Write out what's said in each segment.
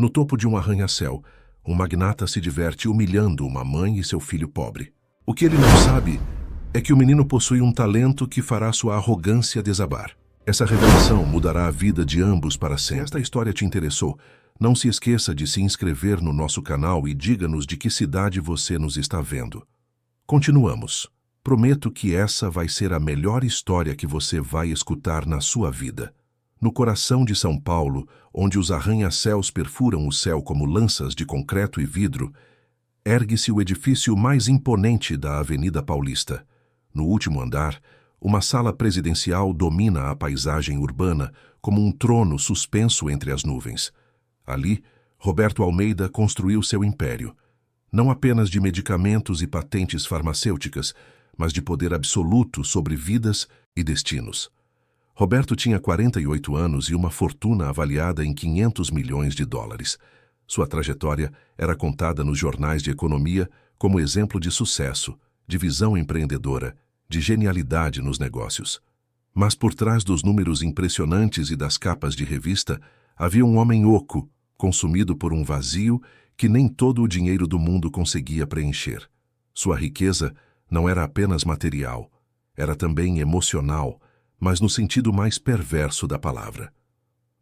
No topo de um arranha-céu, um magnata se diverte humilhando uma mãe e seu filho pobre. O que ele não sabe é que o menino possui um talento que fará sua arrogância desabar. Essa revelação mudará a vida de ambos para sempre. Se esta história te interessou, não se esqueça de se inscrever no nosso canal e diga-nos de que cidade você nos está vendo. Continuamos. Prometo que essa vai ser a melhor história que você vai escutar na sua vida. No coração de São Paulo, onde os arranha-céus perfuram o céu como lanças de concreto e vidro, ergue-se o edifício mais imponente da Avenida Paulista. No último andar, uma sala presidencial domina a paisagem urbana como um trono suspenso entre as nuvens. Ali, Roberto Almeida construiu seu império, não apenas de medicamentos e patentes farmacêuticas, mas de poder absoluto sobre vidas e destinos. Roberto tinha 48 anos e uma fortuna avaliada em 500 milhões de dólares. Sua trajetória era contada nos jornais de economia como exemplo de sucesso, de visão empreendedora, de genialidade nos negócios. Mas por trás dos números impressionantes e das capas de revista, havia um homem oco, consumido por um vazio que nem todo o dinheiro do mundo conseguia preencher. Sua riqueza não era apenas material, era também emocional, mas no sentido mais perverso da palavra.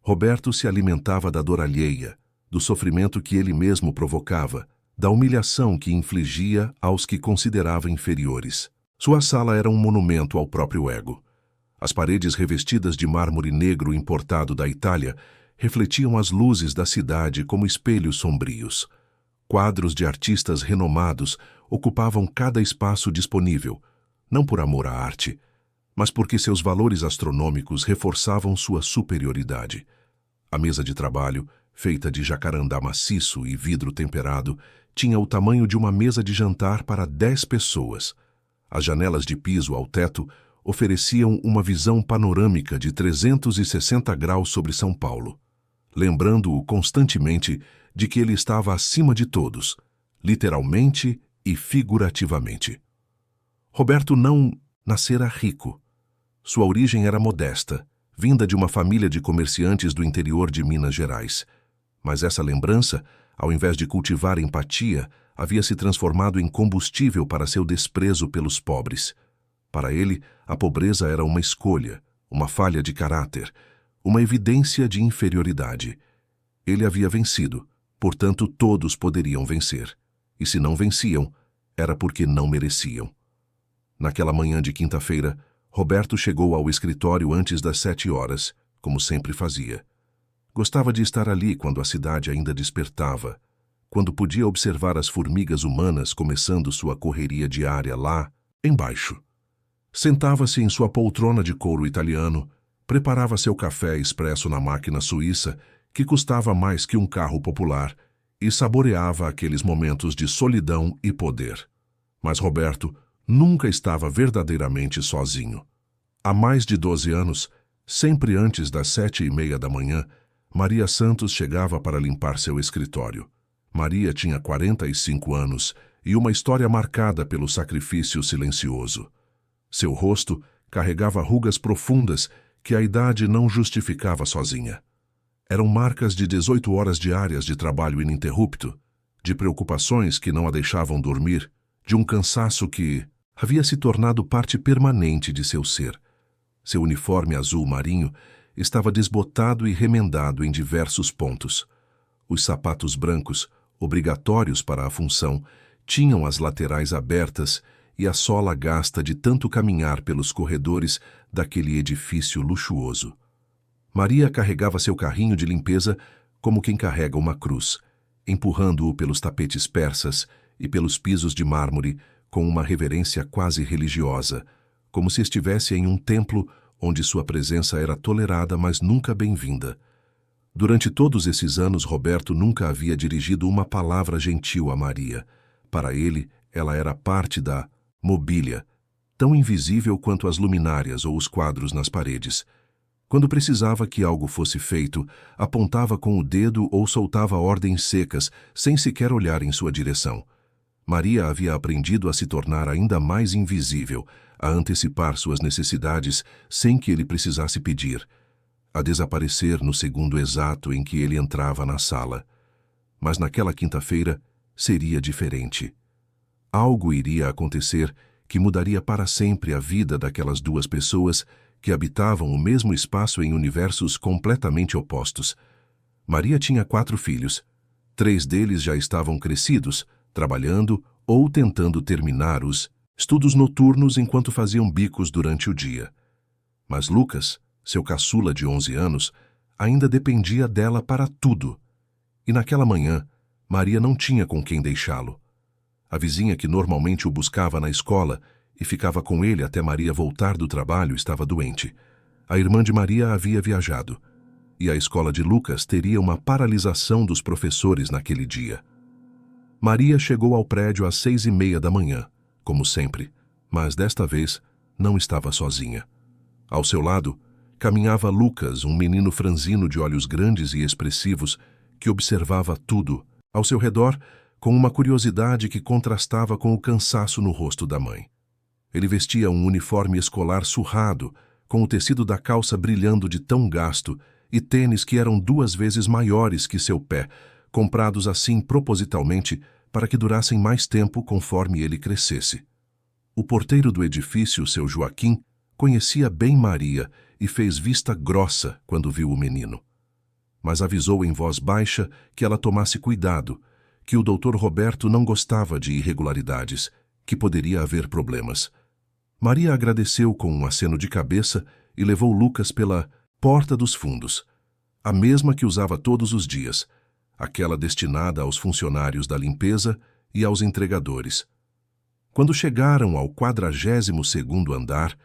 Roberto se alimentava da dor alheia, do sofrimento que ele mesmo provocava, da humilhação que infligia aos que considerava inferiores. Sua sala era um monumento ao próprio ego. As paredes revestidas de mármore negro importado da Itália refletiam as luzes da cidade como espelhos sombrios. Quadros de artistas renomados ocupavam cada espaço disponível, não por amor à arte, mas porque seus valores astronômicos reforçavam sua superioridade. A mesa de trabalho, feita de jacarandá maciço e vidro temperado, tinha o tamanho de uma mesa de jantar para 10 pessoas. As janelas de piso ao teto ofereciam uma visão panorâmica de 360 graus sobre São Paulo, lembrando-o constantemente de que ele estava acima de todos, literalmente e figurativamente. Roberto não nascera rico. Sua origem era modesta, vinda de uma família de comerciantes do interior de Minas Gerais. Mas essa lembrança, ao invés de cultivar empatia, havia se transformado em combustível para seu desprezo pelos pobres. Para ele, a pobreza era uma escolha, uma falha de caráter, uma evidência de inferioridade. Ele havia vencido, portanto todos poderiam vencer. E se não venciam, era porque não mereciam. Naquela manhã de quinta-feira, Roberto chegou ao escritório antes das 7 horas, como sempre fazia. Gostava de estar ali quando a cidade ainda despertava, quando podia observar as formigas humanas começando sua correria diária lá, embaixo. Sentava-se em sua poltrona de couro italiano, preparava seu café expresso na máquina suíça, que custava mais que um carro popular, e saboreava aqueles momentos de solidão e poder. Mas Roberto nunca estava verdadeiramente sozinho. Há mais de 12 anos, sempre antes das 7:30 da manhã, Maria Santos chegava para limpar seu escritório. Maria tinha 45 anos e uma história marcada pelo sacrifício silencioso. Seu rosto carregava rugas profundas que a idade não justificava sozinha. Eram marcas de 18 horas diárias de trabalho ininterrupto, de preocupações que não a deixavam dormir, de um cansaço que havia se tornado parte permanente de seu ser. Seu uniforme azul marinho estava desbotado e remendado em diversos pontos. Os sapatos brancos, obrigatórios para a função, tinham as laterais abertas e a sola gasta de tanto caminhar pelos corredores daquele edifício luxuoso. Maria carregava seu carrinho de limpeza como quem carrega uma cruz, empurrando-o pelos tapetes persas e pelos pisos de mármore com uma reverência quase religiosa, como se estivesse em um templo onde sua presença era tolerada, mas nunca bem-vinda. Durante todos esses anos, Roberto nunca havia dirigido uma palavra gentil a Maria. Para ele, ela era parte da mobília, tão invisível quanto as luminárias ou os quadros nas paredes. Quando precisava que algo fosse feito, apontava com o dedo ou soltava ordens secas, sem sequer olhar em sua direção. Maria havia aprendido a se tornar ainda mais invisível, a antecipar suas necessidades sem que ele precisasse pedir, a desaparecer no segundo exato em que ele entrava na sala. Mas naquela quinta-feira seria diferente. Algo iria acontecer que mudaria para sempre a vida daquelas duas pessoas que habitavam o mesmo espaço em universos completamente opostos. Maria tinha 4 filhos. 3 deles já estavam crescidos, trabalhando ou tentando terminar os estudos noturnos enquanto faziam bicos durante o dia. Mas Lucas, seu caçula de 11 anos, ainda dependia dela para tudo. E naquela manhã, Maria não tinha com quem deixá-lo. A vizinha que normalmente o buscava na escola e ficava com ele até Maria voltar do trabalho estava doente. A irmã de Maria havia viajado. E a escola de Lucas teria uma paralisação dos professores naquele dia. Maria chegou ao prédio às 6:30 da manhã, como sempre, mas desta vez não estava sozinha. Ao seu lado, caminhava Lucas, um menino franzino de olhos grandes e expressivos, que observava tudo, ao seu redor, com uma curiosidade que contrastava com o cansaço no rosto da mãe. Ele vestia um uniforme escolar surrado, com o tecido da calça brilhando de tão gasto, e tênis que eram 2 vezes maiores que seu pé, comprados assim propositalmente para que durassem mais tempo conforme ele crescesse. O porteiro do edifício, seu Joaquim, conhecia bem Maria e fez vista grossa quando viu o menino. Mas avisou em voz baixa que ela tomasse cuidado, que o Dr. Roberto não gostava de irregularidades, que poderia haver problemas. Maria agradeceu com um aceno de cabeça e levou Lucas pela porta dos fundos, a mesma que usava todos os dias, aquela destinada aos funcionários da limpeza e aos entregadores. Quando chegaram ao 42º andar,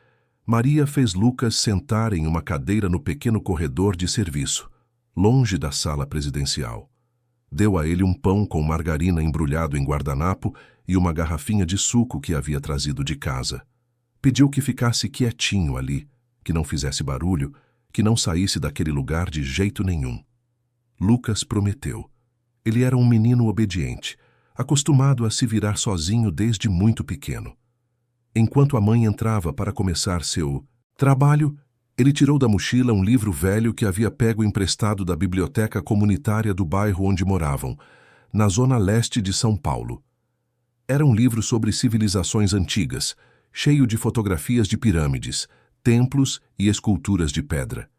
Maria fez Lucas sentar em uma cadeira no pequeno corredor de serviço, longe da sala presidencial. Deu a ele um pão com margarina embrulhado em guardanapo e uma garrafinha de suco que havia trazido de casa. Pediu que ficasse quietinho ali, que não fizesse barulho, que não saísse daquele lugar de jeito nenhum. Lucas prometeu. Ele era um menino obediente, acostumado a se virar sozinho desde muito pequeno. Enquanto a mãe entrava para começar seu trabalho, ele tirou da mochila um livro velho que havia pego emprestado da biblioteca comunitária do bairro onde moravam, na zona leste de São Paulo. Era um livro sobre civilizações antigas, cheio de fotografias de pirâmides, templos e esculturas de pedra.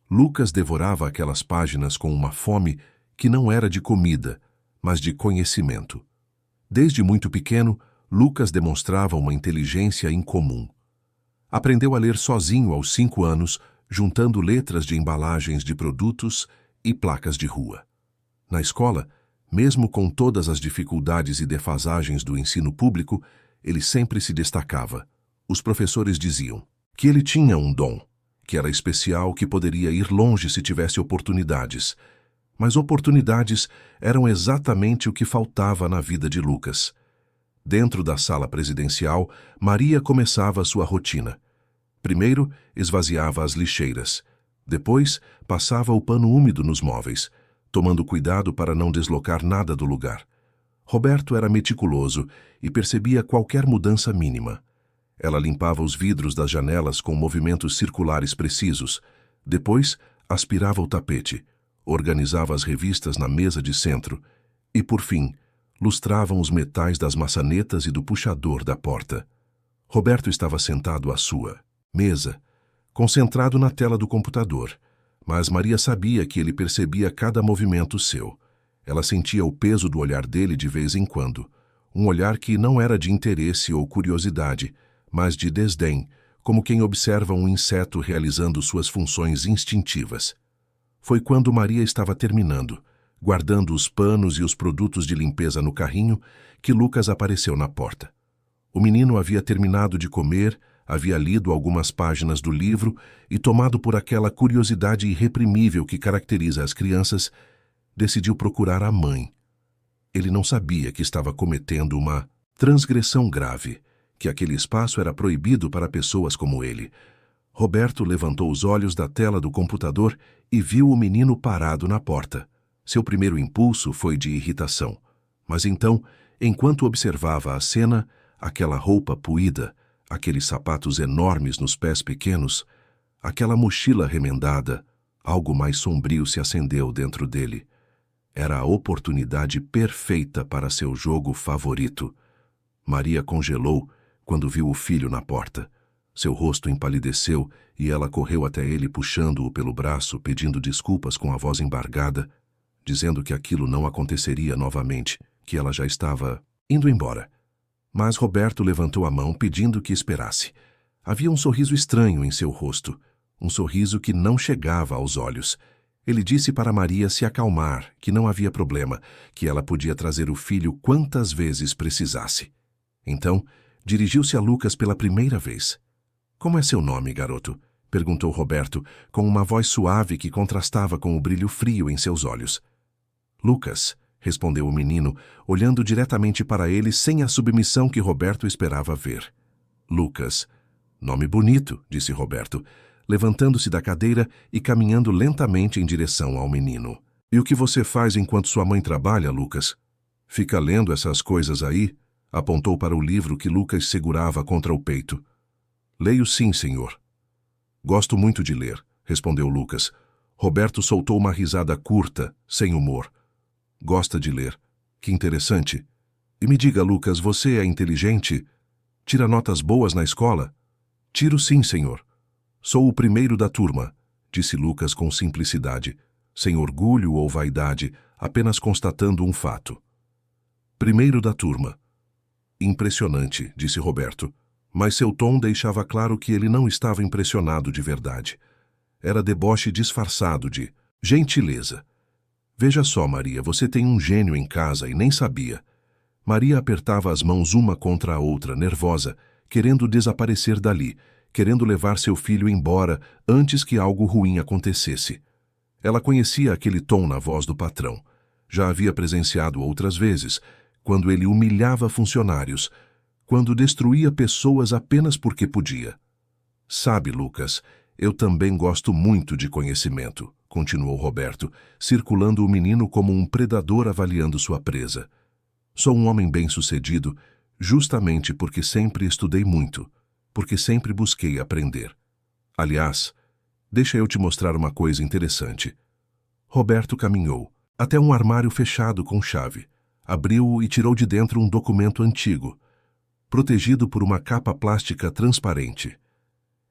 Lucas devorava aquelas páginas com uma fome que não era de comida, mas de conhecimento. Desde muito pequeno, Lucas demonstrava uma inteligência incomum. Aprendeu a ler sozinho aos 5 anos, juntando letras de embalagens de produtos e placas de rua. Na escola, mesmo com todas as dificuldades e defasagens do ensino público, ele sempre se destacava. Os professores diziam que ele tinha um dom, que era especial, que poderia ir longe se tivesse oportunidades. Mas oportunidades eram exatamente o que faltava na vida de Lucas. Dentro da sala presidencial, Maria começava sua rotina. Primeiro, esvaziava as lixeiras. Depois, passava o pano úmido nos móveis, tomando cuidado para não deslocar nada do lugar. Roberto era meticuloso e percebia qualquer mudança mínima. Ela limpava os vidros das janelas com movimentos circulares precisos. Depois, aspirava o tapete, organizava as revistas na mesa de centro e, por fim, lustravam os metais das maçanetas e do puxador da porta. Roberto estava sentado à sua mesa, concentrado na tela do computador, mas Maria sabia que ele percebia cada movimento seu. Ela sentia o peso do olhar dele de vez em quando, um olhar que não era de interesse ou curiosidade, mas de desdém, como quem observa um inseto realizando suas funções instintivas. Foi quando Maria estava terminando, guardando os panos e os produtos de limpeza no carrinho, que Lucas apareceu na porta. O menino havia terminado de comer, havia lido algumas páginas do livro e, tomado por aquela curiosidade irreprimível que caracteriza as crianças, decidiu procurar a mãe. Ele não sabia que estava cometendo uma transgressão grave, que aquele espaço era proibido para pessoas como ele. Roberto levantou os olhos da tela do computador e viu o menino parado na porta. Seu primeiro impulso foi de irritação. Mas então, enquanto observava a cena, aquela roupa puída, aqueles sapatos enormes nos pés pequenos, aquela mochila remendada, algo mais sombrio se acendeu dentro dele. Era a oportunidade perfeita para seu jogo favorito. Maria congelou quando viu o filho na porta. Seu rosto empalideceu e ela correu até ele puxando-o pelo braço, pedindo desculpas com a voz embargada, dizendo que aquilo não aconteceria novamente, que ela já estava indo embora. Mas Roberto levantou a mão pedindo que esperasse. Havia um sorriso estranho em seu rosto, um sorriso que não chegava aos olhos. Ele disse para Maria se acalmar, que não havia problema, que ela podia trazer o filho quantas vezes precisasse. Então, dirigiu-se a Lucas pela primeira vez. "Como é seu nome, garoto?" perguntou Roberto, com uma voz suave que contrastava com o brilho frio em seus olhos. "Lucas", respondeu o menino, olhando diretamente para ele sem a submissão que Roberto esperava ver. "Lucas. Nome bonito", disse Roberto, levantando-se da cadeira e caminhando lentamente em direção ao menino. "E o que você faz enquanto sua mãe trabalha, Lucas? Fica lendo essas coisas aí?" Apontou para o livro que Lucas segurava contra o peito. "Leio sim, senhor." "Gosto muito de ler", respondeu Lucas. Roberto soltou uma risada curta, sem humor. "Gosta de ler. Que interessante. E me diga, Lucas, você é inteligente? Tira notas boas na escola?" "Tiro sim, senhor. Sou o primeiro da turma", disse Lucas com simplicidade, sem orgulho ou vaidade, apenas constatando um fato. "Primeiro da turma." "Impressionante", disse Roberto, mas seu tom deixava claro que ele não estava impressionado de verdade. Era deboche disfarçado de gentileza. "Veja só, Maria, você tem um gênio em casa e nem sabia." Maria apertava as mãos uma contra a outra, nervosa, querendo desaparecer dali, querendo levar seu filho embora antes que algo ruim acontecesse. Ela conhecia aquele tom na voz do patrão. Já havia presenciado outras vezes, quando ele humilhava funcionários, quando destruía pessoas apenas porque podia. "Sabe, Lucas, eu também gosto muito de conhecimento", continuou Roberto, circulando o menino como um predador avaliando sua presa. "Sou um homem bem-sucedido justamente porque sempre estudei muito, porque sempre busquei aprender. Aliás, deixa eu te mostrar uma coisa interessante." Roberto caminhou até um armário fechado com chave. Abriu-o e tirou de dentro um documento antigo, protegido por uma capa plástica transparente.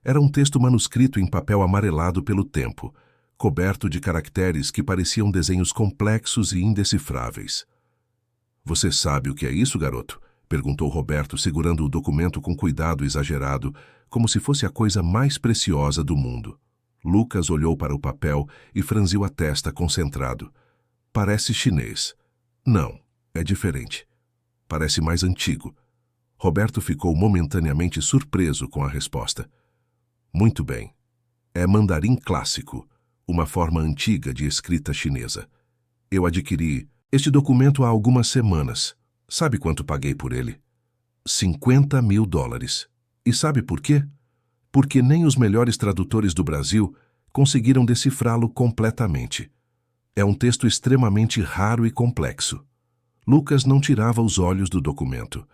Era um texto manuscrito em papel amarelado pelo tempo, coberto de caracteres que pareciam desenhos complexos e indecifráveis. "Você sabe o que é isso, garoto?" perguntou Roberto, segurando o documento com cuidado exagerado, como se fosse a coisa mais preciosa do mundo. Lucas olhou para o papel e franziu a testa concentrado. "Parece chinês." "Não. É diferente. Parece mais antigo." Roberto ficou momentaneamente surpreso com a resposta. "Muito bem. É mandarim clássico, uma forma antiga de escrita chinesa. Eu adquiri este documento há algumas semanas. Sabe quanto paguei por ele? $50.000. E sabe por quê? Porque nem os melhores tradutores do Brasil conseguiram decifrá-lo completamente. É um texto extremamente raro e complexo." Lucas não tirava os olhos do documento.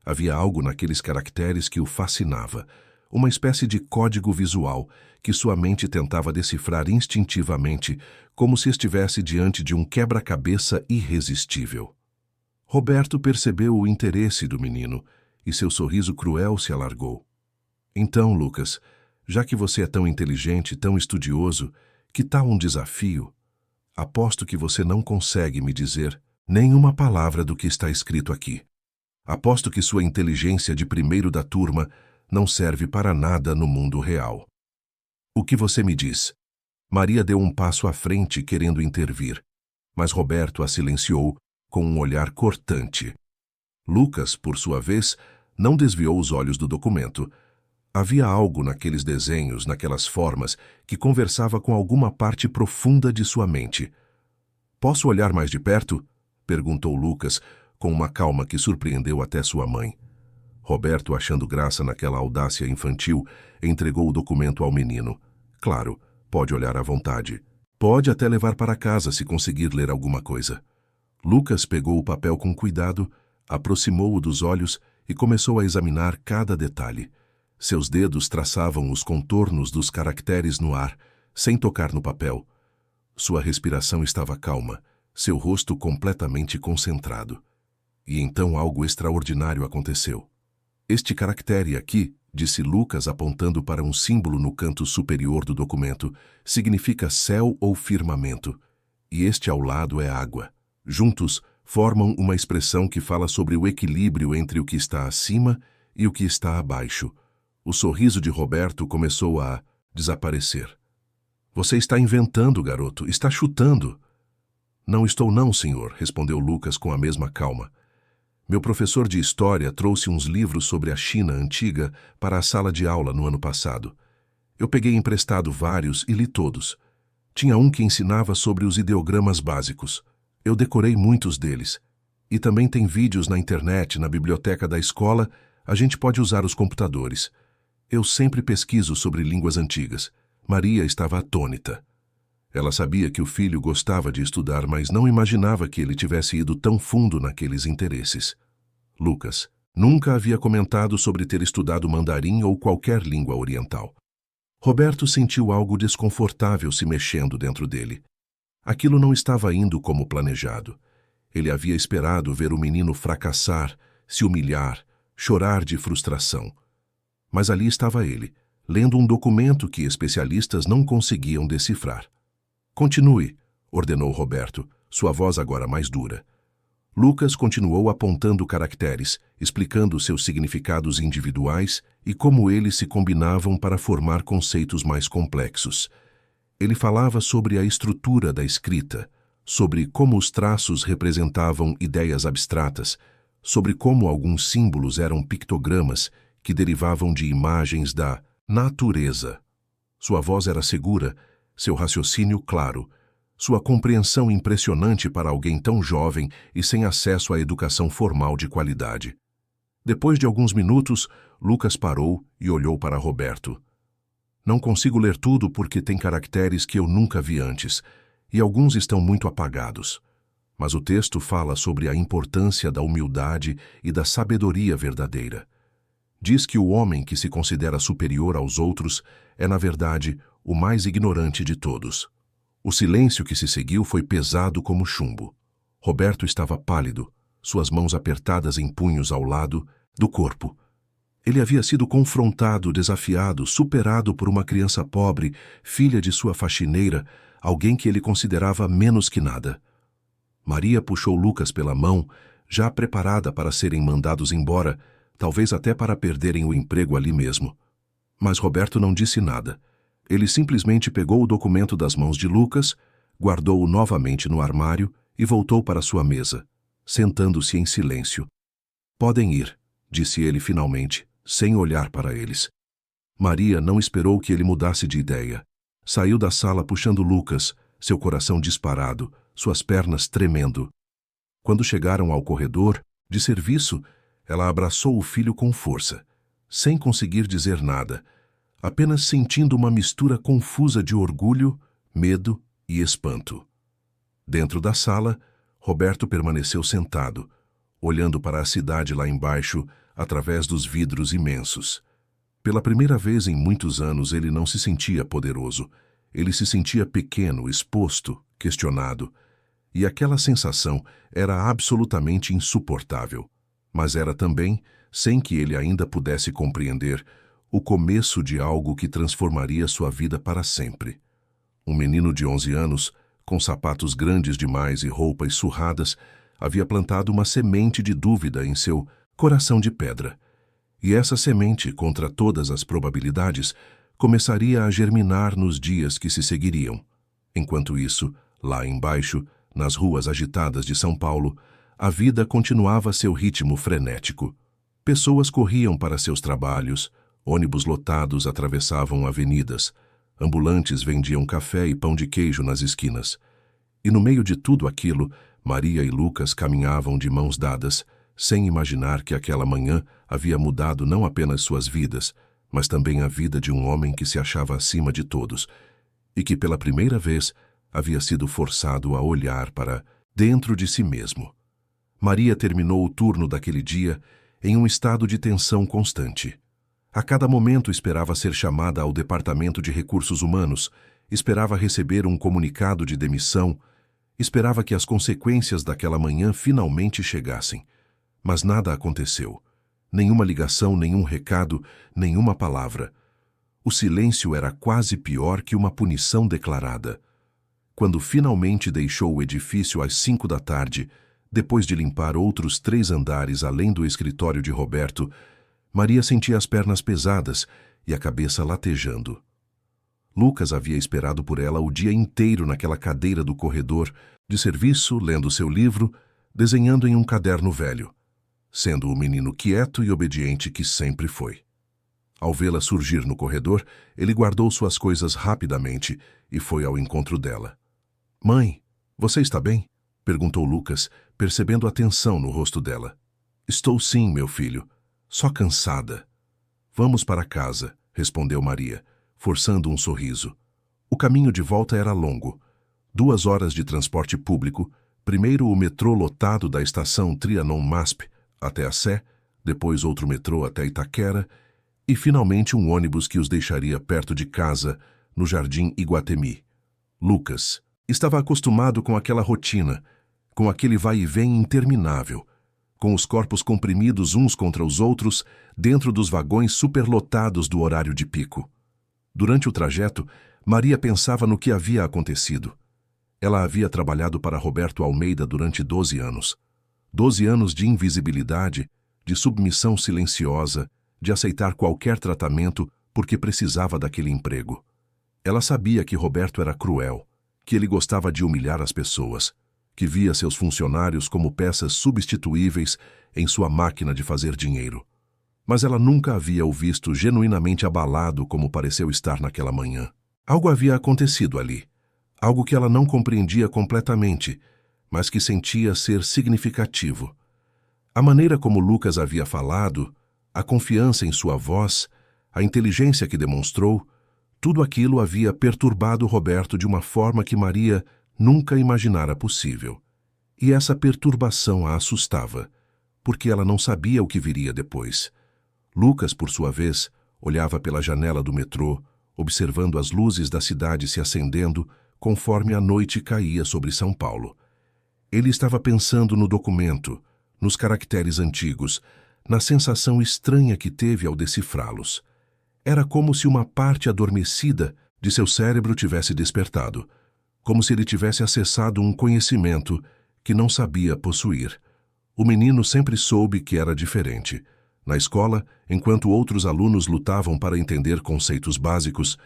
Havia algo naqueles caracteres que o fascinava, uma espécie de código visual que sua mente tentava decifrar instintivamente, como se estivesse diante de um quebra-cabeça irresistível. Roberto percebeu o interesse do menino e seu sorriso cruel se alargou. "Então, Lucas, já que você é tão inteligente, tão estudioso, que tal um desafio? Aposto que você não consegue me dizer nenhuma palavra do que está escrito aqui. Aposto que sua inteligência de primeiro da turma não serve para nada no mundo real. O que você me diz?" Maria deu um passo à frente querendo intervir, mas Roberto a silenciou com um olhar cortante. Lucas, por sua vez, não desviou os olhos do documento. Havia algo naqueles desenhos, naquelas formas, que conversava com alguma parte profunda de sua mente. "Posso olhar mais de perto?" perguntou Lucas, com uma calma que surpreendeu até sua mãe. Roberto, achando graça naquela audácia infantil, entregou o documento ao menino. "Claro, pode olhar à vontade. Pode até levar para casa se conseguir ler alguma coisa." Lucas pegou o papel com cuidado, aproximou-o dos olhos e começou a examinar cada detalhe. Seus dedos traçavam os contornos dos caracteres no ar, sem tocar no papel. Sua respiração estava calma, seu rosto completamente concentrado. E então algo extraordinário aconteceu. Este caractere aqui, disse Lucas apontando para um símbolo no canto superior do documento, significa céu ou firmamento, e este ao lado é água. Juntos, formam uma expressão que fala sobre o equilíbrio entre o que está acima e o que está abaixo. O sorriso de Roberto começou a desaparecer. Você está inventando, garoto, está chutando. Não estou não, senhor, respondeu Lucas com a mesma calma. Meu professor de história trouxe uns livros sobre a China antiga para a sala de aula no ano passado. Eu peguei emprestado vários e li todos. Tinha um que ensinava sobre os ideogramas básicos. Eu decorei muitos deles. E também tem vídeos na internet, na biblioteca da escola, a gente pode usar os computadores. Eu sempre pesquiso sobre línguas antigas. Maria estava atônita. Ela sabia que o filho gostava de estudar, mas não imaginava que ele tivesse ido tão fundo naqueles interesses. Lucas nunca havia comentado sobre ter estudado mandarim ou qualquer língua oriental. Roberto sentiu algo desconfortável se mexendo dentro dele. Aquilo não estava indo como planejado. Ele havia esperado ver o menino fracassar, se humilhar, chorar de frustração. Mas ali estava ele, lendo um documento que especialistas não conseguiam decifrar. Continue, ordenou Roberto, sua voz agora mais dura. Lucas continuou apontando caracteres, explicando seus significados individuais e como eles se combinavam para formar conceitos mais complexos. Ele falava sobre a estrutura da escrita, sobre como os traços representavam ideias abstratas, sobre como alguns símbolos eram pictogramas que derivavam de imagens da natureza. Sua voz era segura, seu raciocínio claro, sua compreensão impressionante para alguém tão jovem e sem acesso à educação formal de qualidade. Depois de alguns minutos, Lucas parou e olhou para Roberto. Não consigo ler tudo porque tem caracteres que eu nunca vi antes, e alguns estão muito apagados. Mas o texto fala sobre a importância da humildade e da sabedoria verdadeira. Diz que o homem que se considera superior aos outros é, na verdade, o mais ignorante de todos. O silêncio que se seguiu foi pesado como chumbo. Roberto estava pálido, suas mãos apertadas em punhos ao lado do corpo. Ele havia sido confrontado, desafiado, superado por uma criança pobre, filha de sua faxineira, alguém que ele considerava menos que nada. Maria puxou Lucas pela mão, já preparada para serem mandados embora, talvez até para perderem o emprego ali mesmo. Mas Roberto não disse nada. Ele simplesmente pegou o documento das mãos de Lucas, guardou-o novamente no armário e voltou para sua mesa, sentando-se em silêncio. Podem ir, disse ele finalmente, sem olhar para eles. Maria não esperou que ele mudasse de ideia. Saiu da sala puxando Lucas, seu coração disparado, suas pernas tremendo. Quando chegaram ao corredor de serviço, ela abraçou o filho com força, sem conseguir dizer nada, apenas sentindo uma mistura confusa de orgulho, medo e espanto. Dentro da sala, Roberto permaneceu sentado, olhando para a cidade lá embaixo, através dos vidros imensos. Pela primeira vez em muitos anos ele não se sentia poderoso. Ele se sentia pequeno, exposto, questionado. E aquela sensação era absolutamente insuportável. Mas era também, sem que ele ainda pudesse compreender, o começo de algo que transformaria sua vida para sempre. Um menino de 11 anos, com sapatos grandes demais e roupas surradas, havia plantado uma semente de dúvida em seu coração de pedra. E essa semente, contra todas as probabilidades, começaria a germinar nos dias que se seguiriam. Enquanto isso, lá embaixo, nas ruas agitadas de São Paulo, a vida continuava seu ritmo frenético. Pessoas corriam para seus trabalhos, ônibus lotados atravessavam avenidas, ambulantes vendiam café e pão de queijo nas esquinas. E no meio de tudo aquilo, Maria e Lucas caminhavam de mãos dadas, sem imaginar que aquela manhã havia mudado não apenas suas vidas, mas também a vida de um homem que se achava acima de todos, e que pela primeira vez havia sido forçado a olhar para dentro de si mesmo. Maria terminou o turno daquele dia em um estado de tensão constante. A cada momento esperava ser chamada ao Departamento de Recursos Humanos, esperava receber um comunicado de demissão, Esperava que as consequências daquela manhã finalmente chegassem. Mas nada aconteceu. Nenhuma ligação, nenhum recado, nenhuma palavra. O silêncio era quase pior que uma punição declarada. Quando finalmente deixou o edifício às 5 da tarde, depois de limpar outros 3 andares além do escritório de Roberto, Maria sentia as pernas pesadas e a cabeça latejando. Lucas havia esperado por ela o dia inteiro naquela cadeira do corredor, de serviço, lendo seu livro, desenhando em um caderno velho, sendo o menino quieto e obediente que sempre foi. Ao vê-la surgir no corredor, ele guardou suas coisas rapidamente e foi ao encontro dela. "Mãe, você está bem?" perguntou Lucas, percebendo a tensão no rosto dela. "Estou sim, meu filho. Só cansada." "Vamos para casa", respondeu Maria, forçando um sorriso. O caminho de volta era longo. 2 horas de transporte público, primeiro o metrô lotado da estação Trianon-MASP até a Sé, depois outro metrô até Itaquera e finalmente um ônibus que os deixaria perto de casa, no Jardim Iguatemi. Lucas estava acostumado com aquela rotina, com aquele vai e vem interminável, com os corpos comprimidos uns contra os outros dentro dos vagões superlotados do horário de pico. Durante o trajeto, Maria pensava no que havia acontecido. Ela havia trabalhado para Roberto Almeida durante 12 anos. 12 anos de invisibilidade, de submissão silenciosa, de aceitar qualquer tratamento porque precisava daquele emprego. Ela sabia que Roberto era cruel, que ele gostava de humilhar as pessoas, que via seus funcionários como peças substituíveis em sua máquina de fazer dinheiro. Mas ela nunca havia o visto genuinamente abalado como pareceu estar naquela manhã. Algo havia acontecido ali, algo que ela não compreendia completamente, mas que sentia ser significativo. A maneira como Lucas havia falado, a confiança em sua voz, a inteligência que demonstrou, tudo aquilo havia perturbado Roberto de uma forma que Maria nunca imaginara possível. E essa perturbação a assustava, porque ela não sabia o que viria depois. Lucas, por sua vez, olhava pela janela do metrô, observando as luzes da cidade se acendendo conforme a noite caía sobre São Paulo. Ele estava pensando no documento, nos caracteres antigos, na sensação estranha que teve ao decifrá-los. Era como se uma parte adormecida de seu cérebro tivesse despertado, como se ele tivesse acessado um conhecimento que não sabia possuir. O menino sempre soube que era diferente. Na escola, enquanto outros alunos lutavam para entender conceitos básicos,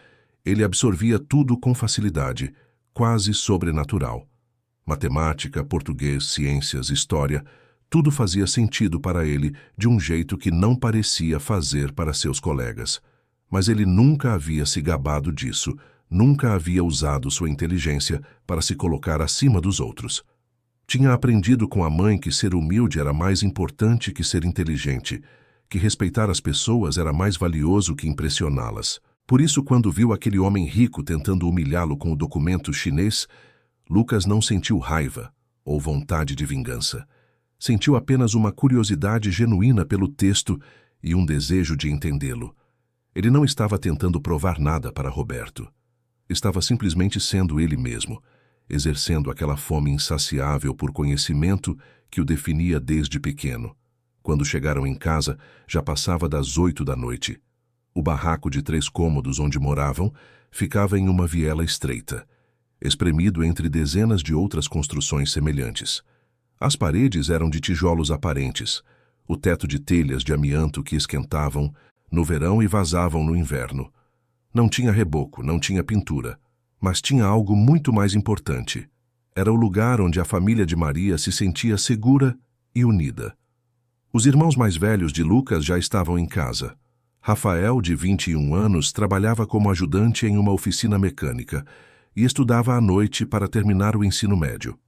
ele absorvia tudo com facilidade, quase sobrenatural. Matemática, português, ciências, história, tudo fazia sentido para ele de um jeito que não parecia fazer para seus colegas. Mas ele nunca havia se gabado disso, nunca havia usado sua inteligência para se colocar acima dos outros. Tinha aprendido com a mãe que ser humilde era mais importante que ser inteligente, que respeitar as pessoas era mais valioso que impressioná-las. Por isso, quando viu aquele homem rico tentando humilhá-lo com o documento chinês, Lucas não sentiu raiva ou vontade de vingança. Sentiu apenas uma curiosidade genuína pelo texto e um desejo de entendê-lo. Ele não estava tentando provar nada para Roberto. Estava simplesmente sendo ele mesmo, exercendo aquela fome insaciável por conhecimento que o definia desde pequeno. Quando chegaram em casa, já passava das 8 da noite. O barraco de 3 cômodos onde moravam ficava em uma viela estreita, espremido entre dezenas de outras construções semelhantes. As paredes eram de tijolos aparentes, o teto de telhas de amianto que esquentavam no verão e vazavam no inverno. Não tinha reboco, não tinha pintura, mas tinha algo muito mais importante. Era o lugar onde a família de Maria se sentia segura e unida. Os irmãos mais velhos de Lucas já estavam em casa. Rafael, de 21 anos, trabalhava como ajudante em uma oficina mecânica e estudava à noite para terminar o ensino médio.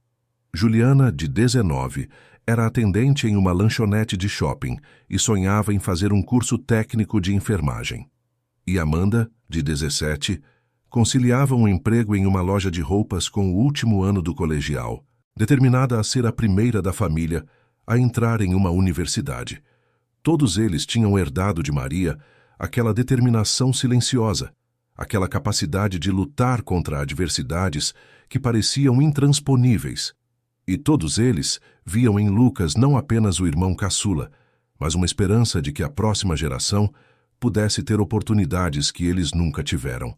Juliana, de 19, era atendente em uma lanchonete de shopping e sonhava em fazer um curso técnico de enfermagem. E Amanda, de 17, conciliava um emprego em uma loja de roupas com o último ano do colegial, determinada a ser a primeira da família a entrar em uma universidade. Todos eles tinham herdado de Maria aquela determinação silenciosa, aquela capacidade de lutar contra adversidades que pareciam intransponíveis. E todos eles viam em Lucas não apenas o irmão caçula, mas uma esperança de que a próxima geração pudesse ter oportunidades que eles nunca tiveram.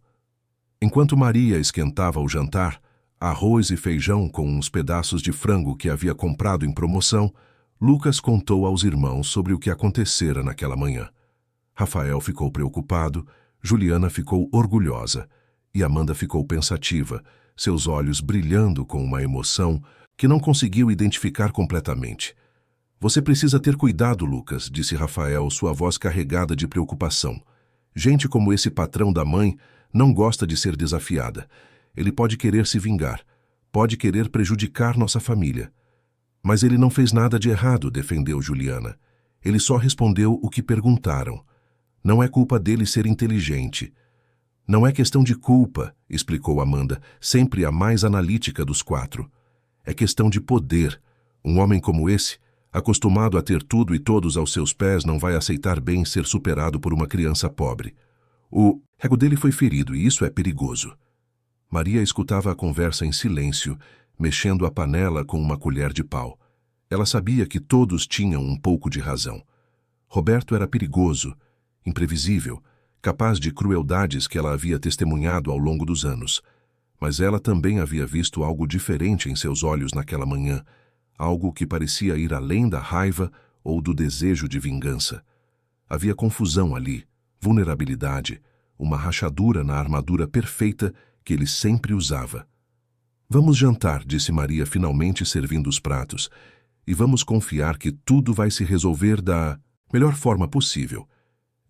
Enquanto Maria esquentava o jantar, arroz e feijão com uns pedaços de frango que havia comprado em promoção, Lucas contou aos irmãos sobre o que acontecera naquela manhã. Rafael ficou preocupado, Juliana ficou orgulhosa e Amanda ficou pensativa, seus olhos brilhando com uma emoção que não conseguiu identificar completamente. Você precisa ter cuidado, Lucas, disse Rafael, sua voz carregada de preocupação. Gente como esse patrão da mãe não gosta de ser desafiada. Ele pode querer se vingar, pode querer prejudicar nossa família. Mas ele não fez nada de errado, defendeu Juliana. Ele só respondeu o que perguntaram. Não é culpa dele ser inteligente. Não é questão de culpa, explicou Amanda, sempre a mais analítica dos quatro. É questão de poder. Um homem como esse, acostumado a ter tudo e todos aos seus pés, não vai aceitar bem ser superado por uma criança pobre. O ego dele foi ferido e isso é perigoso. Maria escutava a conversa em silêncio, mexendo a panela com uma colher de pau. Ela sabia que todos tinham um pouco de razão. Roberto era perigoso, imprevisível, capaz de crueldades que ela havia testemunhado ao longo dos anos. Mas ela também havia visto algo diferente em seus olhos naquela manhã, algo que parecia ir além da raiva ou do desejo de vingança. Havia confusão ali, vulnerabilidade, uma rachadura na armadura perfeita que ele sempre usava. Vamos jantar, disse Maria, finalmente servindo os pratos, e vamos confiar que tudo vai se resolver da melhor forma possível.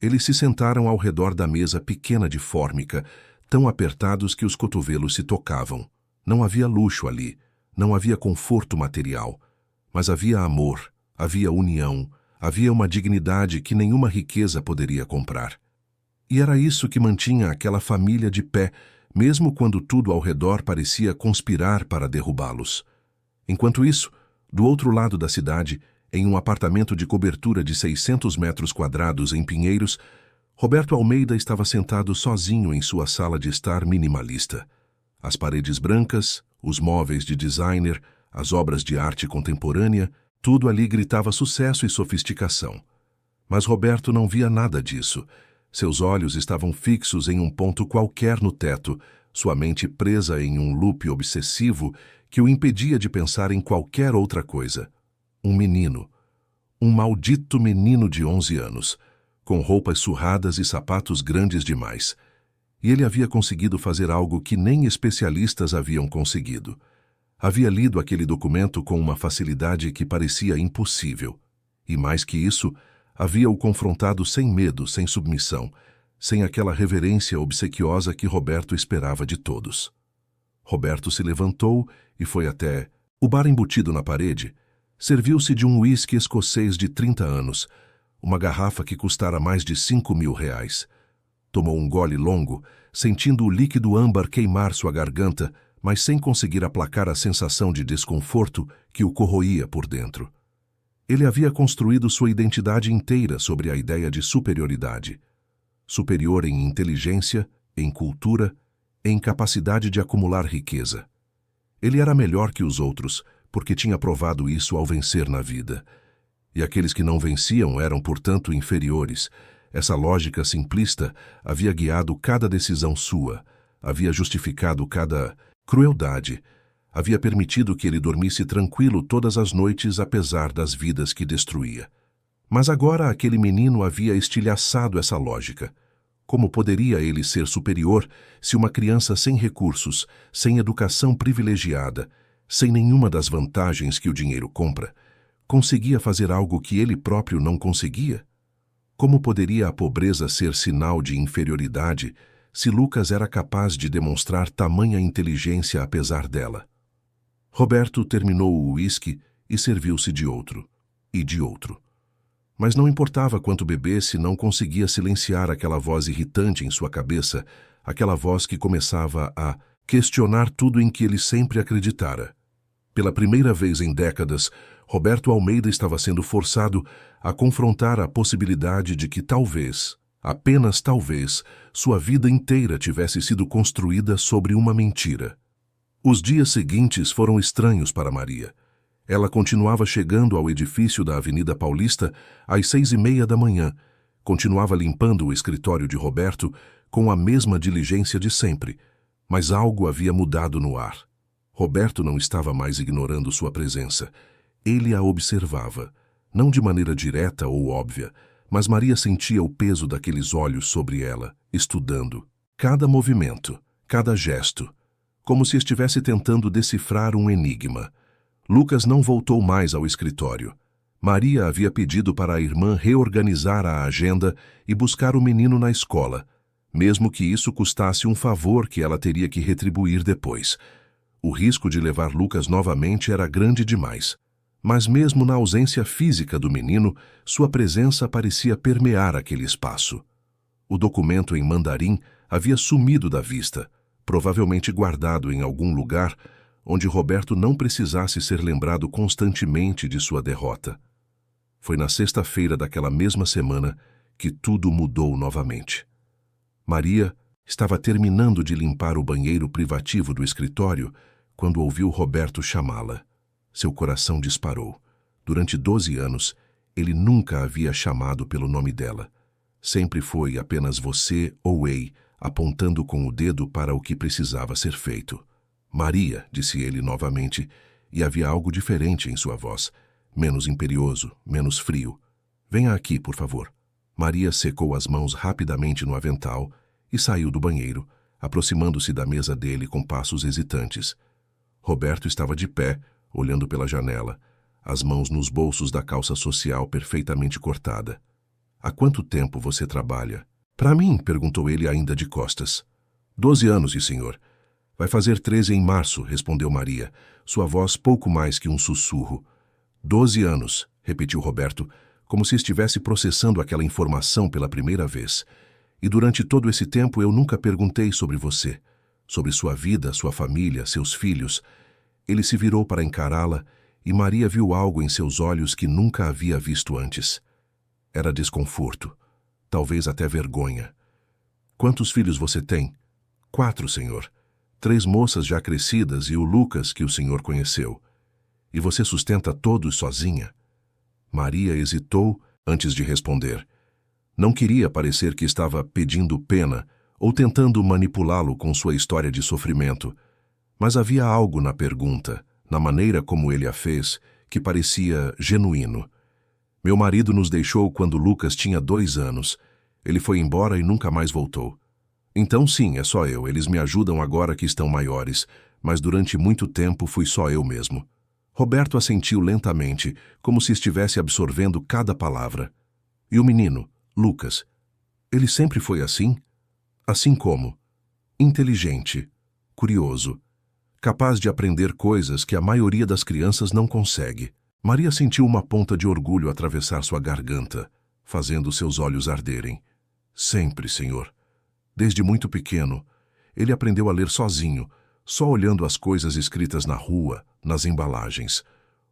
Eles se sentaram ao redor da mesa pequena de fórmica, tão apertados que os cotovelos se tocavam. Não havia luxo ali, não havia conforto material, mas havia amor, havia união, havia uma dignidade que nenhuma riqueza poderia comprar. E era isso que mantinha aquela família de pé, mesmo quando tudo ao redor parecia conspirar para derrubá-los. Enquanto isso, do outro lado da cidade, em um apartamento de cobertura de 600 metros quadrados em Pinheiros, Roberto Almeida estava sentado sozinho em sua sala de estar minimalista. As paredes brancas, os móveis de designer, as obras de arte contemporânea, tudo ali gritava sucesso e sofisticação. Mas Roberto não via nada disso. Seus olhos estavam fixos em um ponto qualquer no teto, sua mente presa em um loop obsessivo que o impedia de pensar em qualquer outra coisa. Um menino. Um maldito menino de 11 anos, com roupas surradas e sapatos grandes demais. E ele havia conseguido fazer algo que nem especialistas haviam conseguido. Havia lido aquele documento com uma facilidade que parecia impossível. E mais que isso, havia-o confrontado sem medo, sem submissão, sem aquela reverência obsequiosa que Roberto esperava de todos. Roberto se levantou e foi até o bar embutido na parede. Serviu-se de um uísque escocês de 30 anos, uma garrafa que custara mais de R$ 5.000. Tomou um gole longo, sentindo o líquido âmbar queimar sua garganta, mas sem conseguir aplacar a sensação de desconforto que o corroía por dentro. Ele havia construído sua identidade inteira sobre a ideia de superioridade. Superior em inteligência, em cultura, em capacidade de acumular riqueza. Ele era melhor que os outros, porque tinha provado isso ao vencer na vida. E aqueles que não venciam eram, portanto, inferiores. Essa lógica simplista havia guiado cada decisão sua, havia justificado cada crueldade, havia permitido que ele dormisse tranquilo todas as noites apesar das vidas que destruía. Mas agora aquele menino havia estilhaçado essa lógica. Como poderia ele ser superior se uma criança sem recursos, sem educação privilegiada, sem nenhuma das vantagens que o dinheiro compra, conseguia fazer algo que ele próprio não conseguia? Como poderia a pobreza ser sinal de inferioridade se Lucas era capaz de demonstrar tamanha inteligência apesar dela? Roberto terminou o uísque e serviu-se de outro, e de outro. Mas não importava quanto bebesse, não conseguia silenciar aquela voz irritante em sua cabeça, aquela voz que começava a questionar tudo em que ele sempre acreditara. Pela primeira vez em décadas, Roberto Almeida estava sendo forçado a confrontar a possibilidade de que talvez, Apenas talvez sua vida inteira tivesse sido construída sobre uma mentira. Os dias seguintes foram estranhos para Maria. Ela continuava chegando ao edifício da Avenida Paulista às 6:30 da manhã. Continuava limpando o escritório de Roberto com a mesma diligência de sempre, mas algo havia mudado no ar. Roberto não estava mais ignorando sua presença. Ele a observava, não de maneira direta ou óbvia, mas Maria sentia o peso daqueles olhos sobre ela, estudando. Cada movimento, cada gesto, como se estivesse tentando decifrar um enigma. Lucas não voltou mais ao escritório. Maria havia pedido para a irmã reorganizar a agenda e buscar o menino na escola, mesmo que isso custasse um favor que ela teria que retribuir depois. O risco de levar Lucas novamente era grande demais. Mas mesmo na ausência física do menino, sua presença parecia permear aquele espaço. O documento em mandarim havia sumido da vista, provavelmente guardado em algum lugar onde Roberto não precisasse ser lembrado constantemente de sua derrota. Foi na sexta-feira daquela mesma semana que tudo mudou novamente. Maria estava terminando de limpar o banheiro privativo do escritório quando ouviu Roberto chamá-la. Seu coração disparou. Durante 12 anos, ele nunca a havia chamado pelo nome dela. Sempre foi apenas você ou ei, apontando com o dedo para o que precisava ser feito. Maria, disse ele novamente, e havia algo diferente em sua voz, menos imperioso, menos frio. Venha aqui, por favor. Maria secou as mãos rapidamente no avental e saiu do banheiro, aproximando-se da mesa dele com passos hesitantes. Roberto estava de pé, olhando pela janela, as mãos nos bolsos da calça social perfeitamente cortada. Há quanto tempo você trabalha? Para mim, perguntou ele ainda de costas. 12 anos, senhor. Vai fazer 13 em março, respondeu Maria, sua voz pouco mais que um sussurro. 12 anos, repetiu Roberto, como se estivesse processando aquela informação pela primeira vez. E durante todo esse tempo eu nunca perguntei sobre você, sobre sua vida, sua família, seus filhos. Ele se virou para encará-la e Maria viu algo em seus olhos que nunca havia visto antes. Era desconforto, talvez até vergonha. Quantos filhos você tem? 4, senhor. 3 moças já crescidas e o Lucas que o senhor conheceu. E você sustenta todos sozinha? Maria hesitou antes de responder. Não queria parecer que estava pedindo pena ou tentando manipulá-lo com sua história de sofrimento. Mas havia algo na pergunta, na maneira como ele a fez, que parecia genuíno. Meu marido nos deixou quando Lucas tinha 2 anos. Ele foi embora e nunca mais voltou. Então sim, é só eu. Eles me ajudam agora que estão maiores, mas durante muito tempo fui só eu mesmo. Roberto assentiu lentamente, como se estivesse absorvendo cada palavra. E o menino, Lucas, ele sempre foi assim? Assim como? Inteligente, curioso, capaz de aprender coisas que a maioria das crianças não consegue. Maria sentiu uma ponta de orgulho atravessar sua garganta, fazendo seus olhos arderem. Sempre, senhor. Desde muito pequeno, ele aprendeu a ler sozinho, só olhando as coisas escritas na rua, nas embalagens.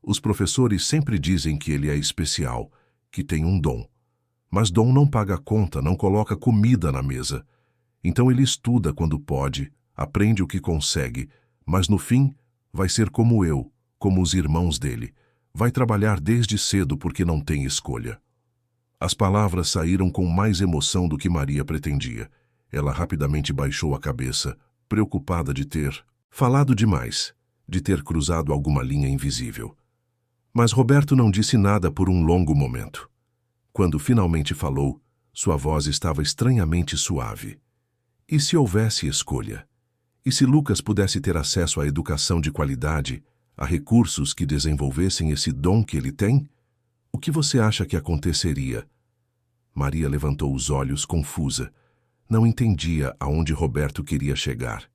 Os professores sempre dizem que ele é especial, que tem um dom. Mas dom não paga conta, não coloca comida na mesa. Então ele estuda quando pode, aprende o que consegue, mas no fim vai ser como eu, como os irmãos dele. Vai trabalhar desde cedo porque não tem escolha. As palavras saíram com mais emoção do que Maria pretendia. Ela rapidamente baixou a cabeça, preocupada de ter falado demais, de ter cruzado alguma linha invisível. Mas Roberto não disse nada por um longo momento. Quando finalmente falou, sua voz estava estranhamente suave. E se houvesse escolha? E se Lucas pudesse ter acesso à educação de qualidade, a recursos que desenvolvessem esse dom que ele tem? O que você acha que aconteceria? Maria levantou os olhos, confusa. Não entendia aonde Roberto queria chegar.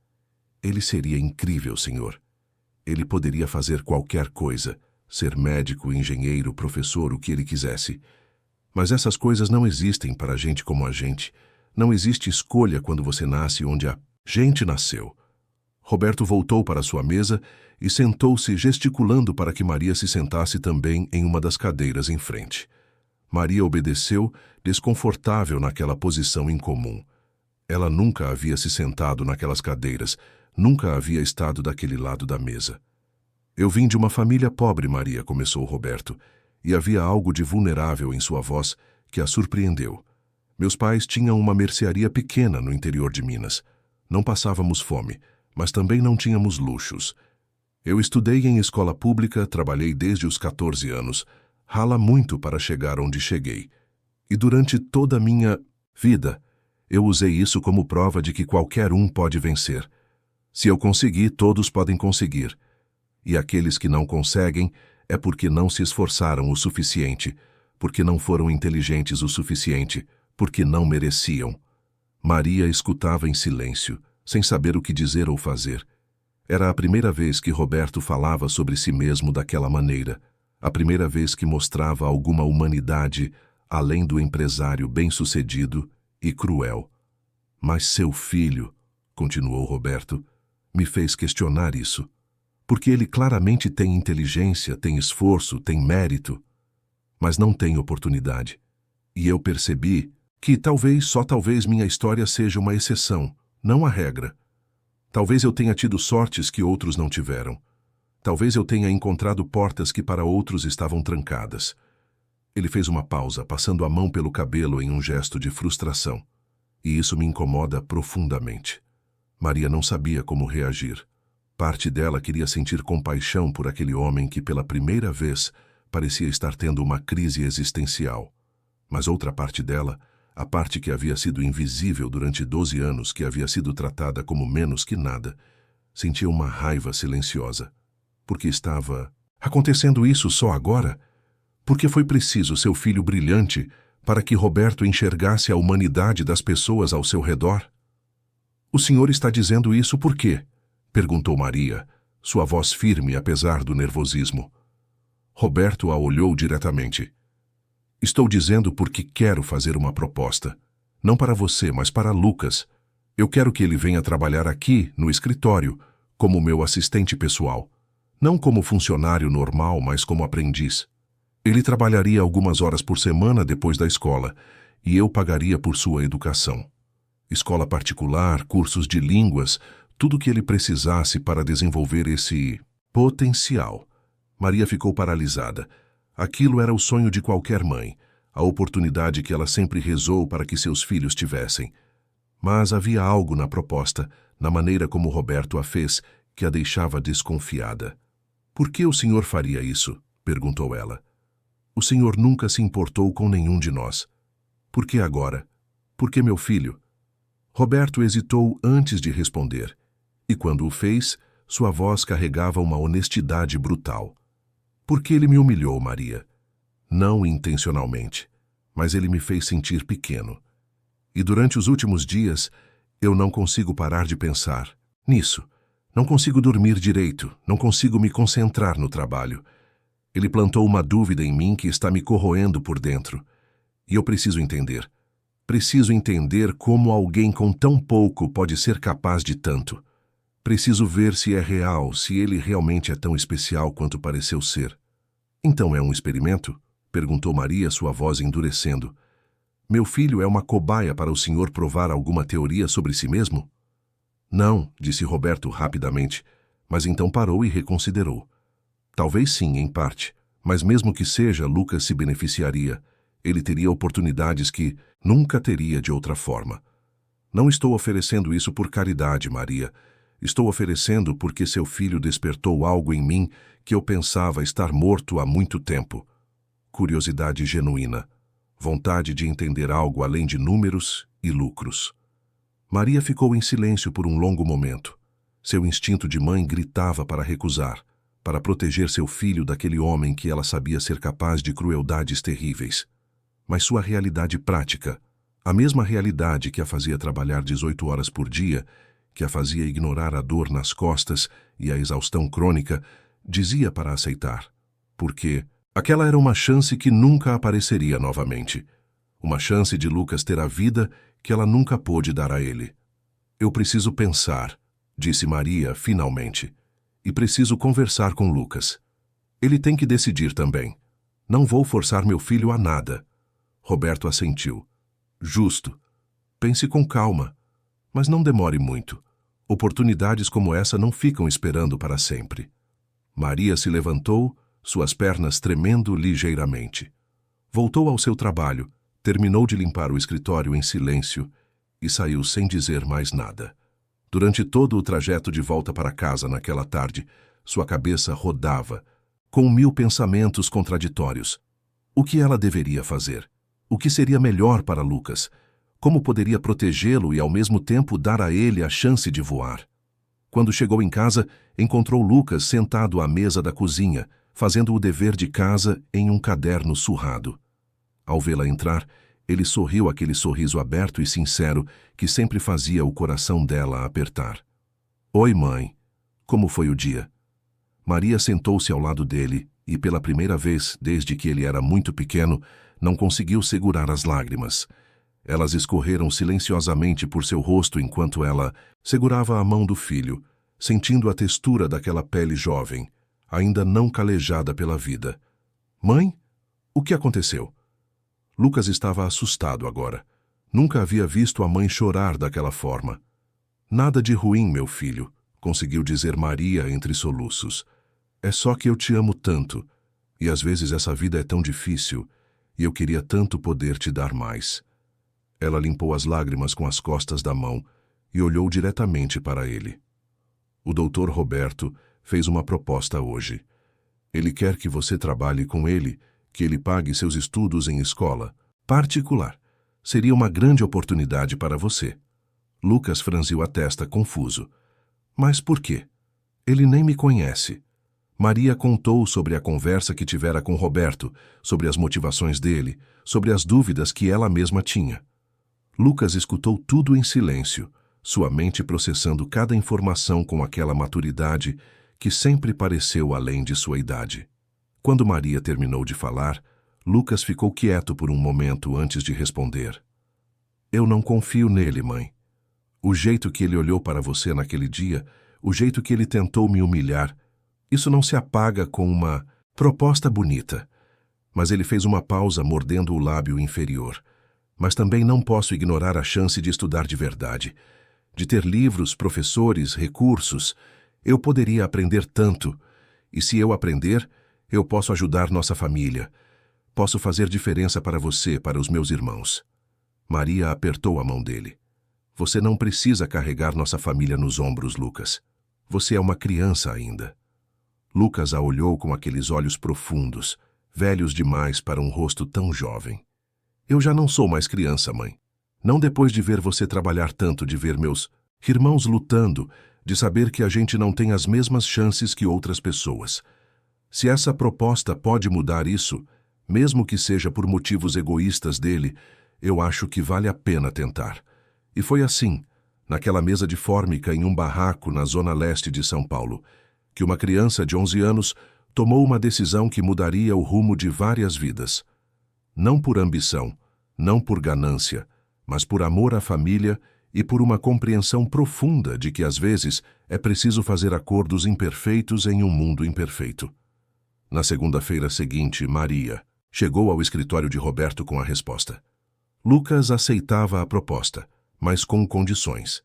Ele seria incrível, senhor. Ele poderia fazer qualquer coisa, ser médico, engenheiro, professor, o que ele quisesse. Mas essas coisas não existem para gente como a gente. Não existe escolha quando você nasce onde a gente nasceu. Roberto voltou para sua mesa e sentou-se gesticulando para que Maria se sentasse também em uma das cadeiras em frente. Maria obedeceu, desconfortável naquela posição incomum. Ela nunca havia se sentado naquelas cadeiras, nunca havia estado daquele lado da mesa. Eu vim de uma família pobre, Maria, começou Roberto, e havia algo de vulnerável em sua voz que a surpreendeu. Meus pais tinham uma mercearia pequena no interior de Minas. Não passávamos fome, mas também não tínhamos luxos. Eu estudei em escola pública, trabalhei desde os 14 anos, rala muito para chegar onde cheguei. E durante toda a minha vida, eu usei isso como prova de que qualquer um pode vencer. Se eu conseguir, todos podem conseguir. E aqueles que não conseguem é porque não se esforçaram o suficiente, porque não foram inteligentes o suficiente, porque não mereciam. Maria escutava em silêncio, sem saber o que dizer ou fazer. Era a primeira vez que Roberto falava sobre si mesmo daquela maneira, a primeira vez que mostrava alguma humanidade além do empresário bem-sucedido e cruel. Mas seu filho, continuou Roberto, me fez questionar isso. Porque ele claramente tem inteligência, tem esforço, tem mérito, mas não tem oportunidade. E eu percebi que talvez, só talvez, minha história seja uma exceção, não a regra. Talvez eu tenha tido sortes que outros não tiveram. Talvez eu tenha encontrado portas que para outros estavam trancadas. Ele fez uma pausa, passando a mão pelo cabelo em um gesto de frustração. E isso me incomoda profundamente. Maria não sabia como reagir. Parte dela queria sentir compaixão por aquele homem que pela primeira vez parecia estar tendo uma crise existencial. Mas outra parte dela, a parte que havia sido invisível durante 12 anos, que havia sido tratada como menos que nada, sentia uma raiva silenciosa. Porque estava acontecendo isso só agora? Porque foi preciso seu filho brilhante para que Roberto enxergasse a humanidade das pessoas ao seu redor? O senhor está dizendo isso por quê? Perguntou Maria, sua voz firme apesar do nervosismo. Roberto a olhou diretamente. Estou dizendo porque quero fazer uma proposta. Não para você, mas para Lucas. Eu quero que ele venha trabalhar aqui, no escritório, como meu assistente pessoal. Não como funcionário normal, mas como aprendiz. Ele trabalharia algumas horas por semana depois da escola, e eu pagaria por sua educação. Escola particular, cursos de línguas, tudo o que ele precisasse para desenvolver esse potencial. Maria ficou paralisada. Aquilo era o sonho de qualquer mãe, a oportunidade que ela sempre rezou para que seus filhos tivessem. Mas havia algo na proposta, na maneira como Roberto a fez, que a deixava desconfiada. Por que o senhor faria isso? Perguntou ela. O senhor nunca se importou com nenhum de nós. Por que agora? Por que meu filho? Roberto hesitou antes de responder. E quando o fez, sua voz carregava uma honestidade brutal. Porque ele me humilhou, Maria. Não intencionalmente, mas ele me fez sentir pequeno. E durante os últimos dias, eu não consigo parar de pensar nisso. Não consigo dormir direito, não consigo me concentrar no trabalho. Ele plantou uma dúvida em mim que está me corroendo por dentro. E eu preciso entender. Preciso entender como alguém com tão pouco pode ser capaz de tanto. Preciso ver se é real, se ele realmente é tão especial quanto pareceu ser. Então é um experimento? Perguntou Maria, sua voz endurecendo. Meu filho é uma cobaia para o senhor provar alguma teoria sobre si mesmo? Não, disse Roberto rapidamente, mas então parou e reconsiderou. Talvez sim, em parte, mas mesmo que seja, Lucas se beneficiaria. Ele teria oportunidades que nunca teria de outra forma. Não estou oferecendo isso por caridade, Maria. Estou oferecendo porque seu filho despertou algo em mim que eu pensava estar morto há muito tempo. Curiosidade genuína. Vontade de entender algo além de números e lucros. Maria ficou em silêncio por um longo momento. Seu instinto de mãe gritava para recusar, para proteger seu filho daquele homem que ela sabia ser capaz de crueldades terríveis. Mas sua realidade prática, a mesma realidade que a fazia trabalhar 18 horas por dia, que a fazia ignorar a dor nas costas e a exaustão crônica, dizia para aceitar. Porque aquela era uma chance que nunca apareceria novamente. Uma chance de Lucas ter a vida que ela nunca pôde dar a ele. Eu preciso pensar, disse Maria finalmente, e preciso conversar com Lucas. Ele tem que decidir também. Não vou forçar meu filho a nada. Roberto assentiu. Justo. Pense com calma, mas não demore muito. Oportunidades como essa não ficam esperando para sempre. Maria se levantou, suas pernas tremendo ligeiramente. Voltou ao seu trabalho, terminou de limpar o escritório em silêncio e saiu sem dizer mais nada. Durante todo o trajeto de volta para casa naquela tarde, sua cabeça rodava, com 1000 pensamentos contraditórios. O que ela deveria fazer? O que seria melhor para Lucas? Como poderia protegê-lo e ao mesmo tempo dar a ele a chance de voar? Quando chegou em casa, encontrou Lucas sentado à mesa da cozinha, fazendo o dever de casa em um caderno surrado. Ao vê-la entrar, ele sorriu aquele sorriso aberto e sincero que sempre fazia o coração dela apertar. Oi, mãe. Como foi o dia? Maria sentou-se ao lado dele e, pela primeira vez desde que ele era muito pequeno, não conseguiu segurar as lágrimas. Elas escorreram silenciosamente por seu rosto enquanto ela segurava a mão do filho, sentindo a textura daquela pele jovem, ainda não calejada pela vida. Mãe? O que aconteceu? Lucas estava assustado agora. Nunca havia visto a mãe chorar daquela forma. Nada de ruim, meu filho, conseguiu dizer Maria entre soluços. É só que eu te amo tanto, e às vezes essa vida é tão difícil, e eu queria tanto poder te dar mais. Ela limpou as lágrimas com as costas da mão e olhou diretamente para ele. O doutor Roberto fez uma proposta hoje. Ele quer que você trabalhe com ele, que ele pague seus estudos em escola particular. Seria uma grande oportunidade para você. Lucas franziu a testa, confuso. Mas por quê? Ele nem me conhece. Maria contou sobre a conversa que tivera com Roberto, sobre as motivações dele, sobre as dúvidas que ela mesma tinha. Lucas escutou tudo em silêncio, sua mente processando cada informação com aquela maturidade que sempre pareceu além de sua idade. Quando Maria terminou de falar, Lucas ficou quieto por um momento antes de responder. Eu não confio nele, mãe. O jeito que ele olhou para você naquele dia, o jeito que ele tentou me humilhar, isso não se apaga com uma proposta bonita. Mas ele fez uma pausa mordendo o lábio inferior. Mas também não posso ignorar a chance de estudar de verdade, de ter livros, professores, recursos. Eu poderia aprender tanto, e se eu aprender, eu posso ajudar nossa família. Posso fazer diferença para você, para os meus irmãos. Maria apertou a mão dele. Você não precisa carregar nossa família nos ombros, Lucas. Você é uma criança ainda. Lucas a olhou com aqueles olhos profundos, velhos demais para um rosto tão jovem. Eu já não sou mais criança, mãe. Não depois de ver você trabalhar tanto, de ver meus irmãos lutando, de saber que a gente não tem as mesmas chances que outras pessoas. Se essa proposta pode mudar isso, mesmo que seja por motivos egoístas dele, eu acho que vale a pena tentar. E foi assim, naquela mesa de fórmica em um barraco na zona leste de São Paulo, que uma criança de 11 anos tomou uma decisão que mudaria o rumo de várias vidas. Não por ambição, não por ganância, mas por amor à família e por uma compreensão profunda de que às vezes é preciso fazer acordos imperfeitos em um mundo imperfeito. Na segunda-feira seguinte, Maria chegou ao escritório de Roberto com a resposta. Lucas aceitava a proposta, mas com condições.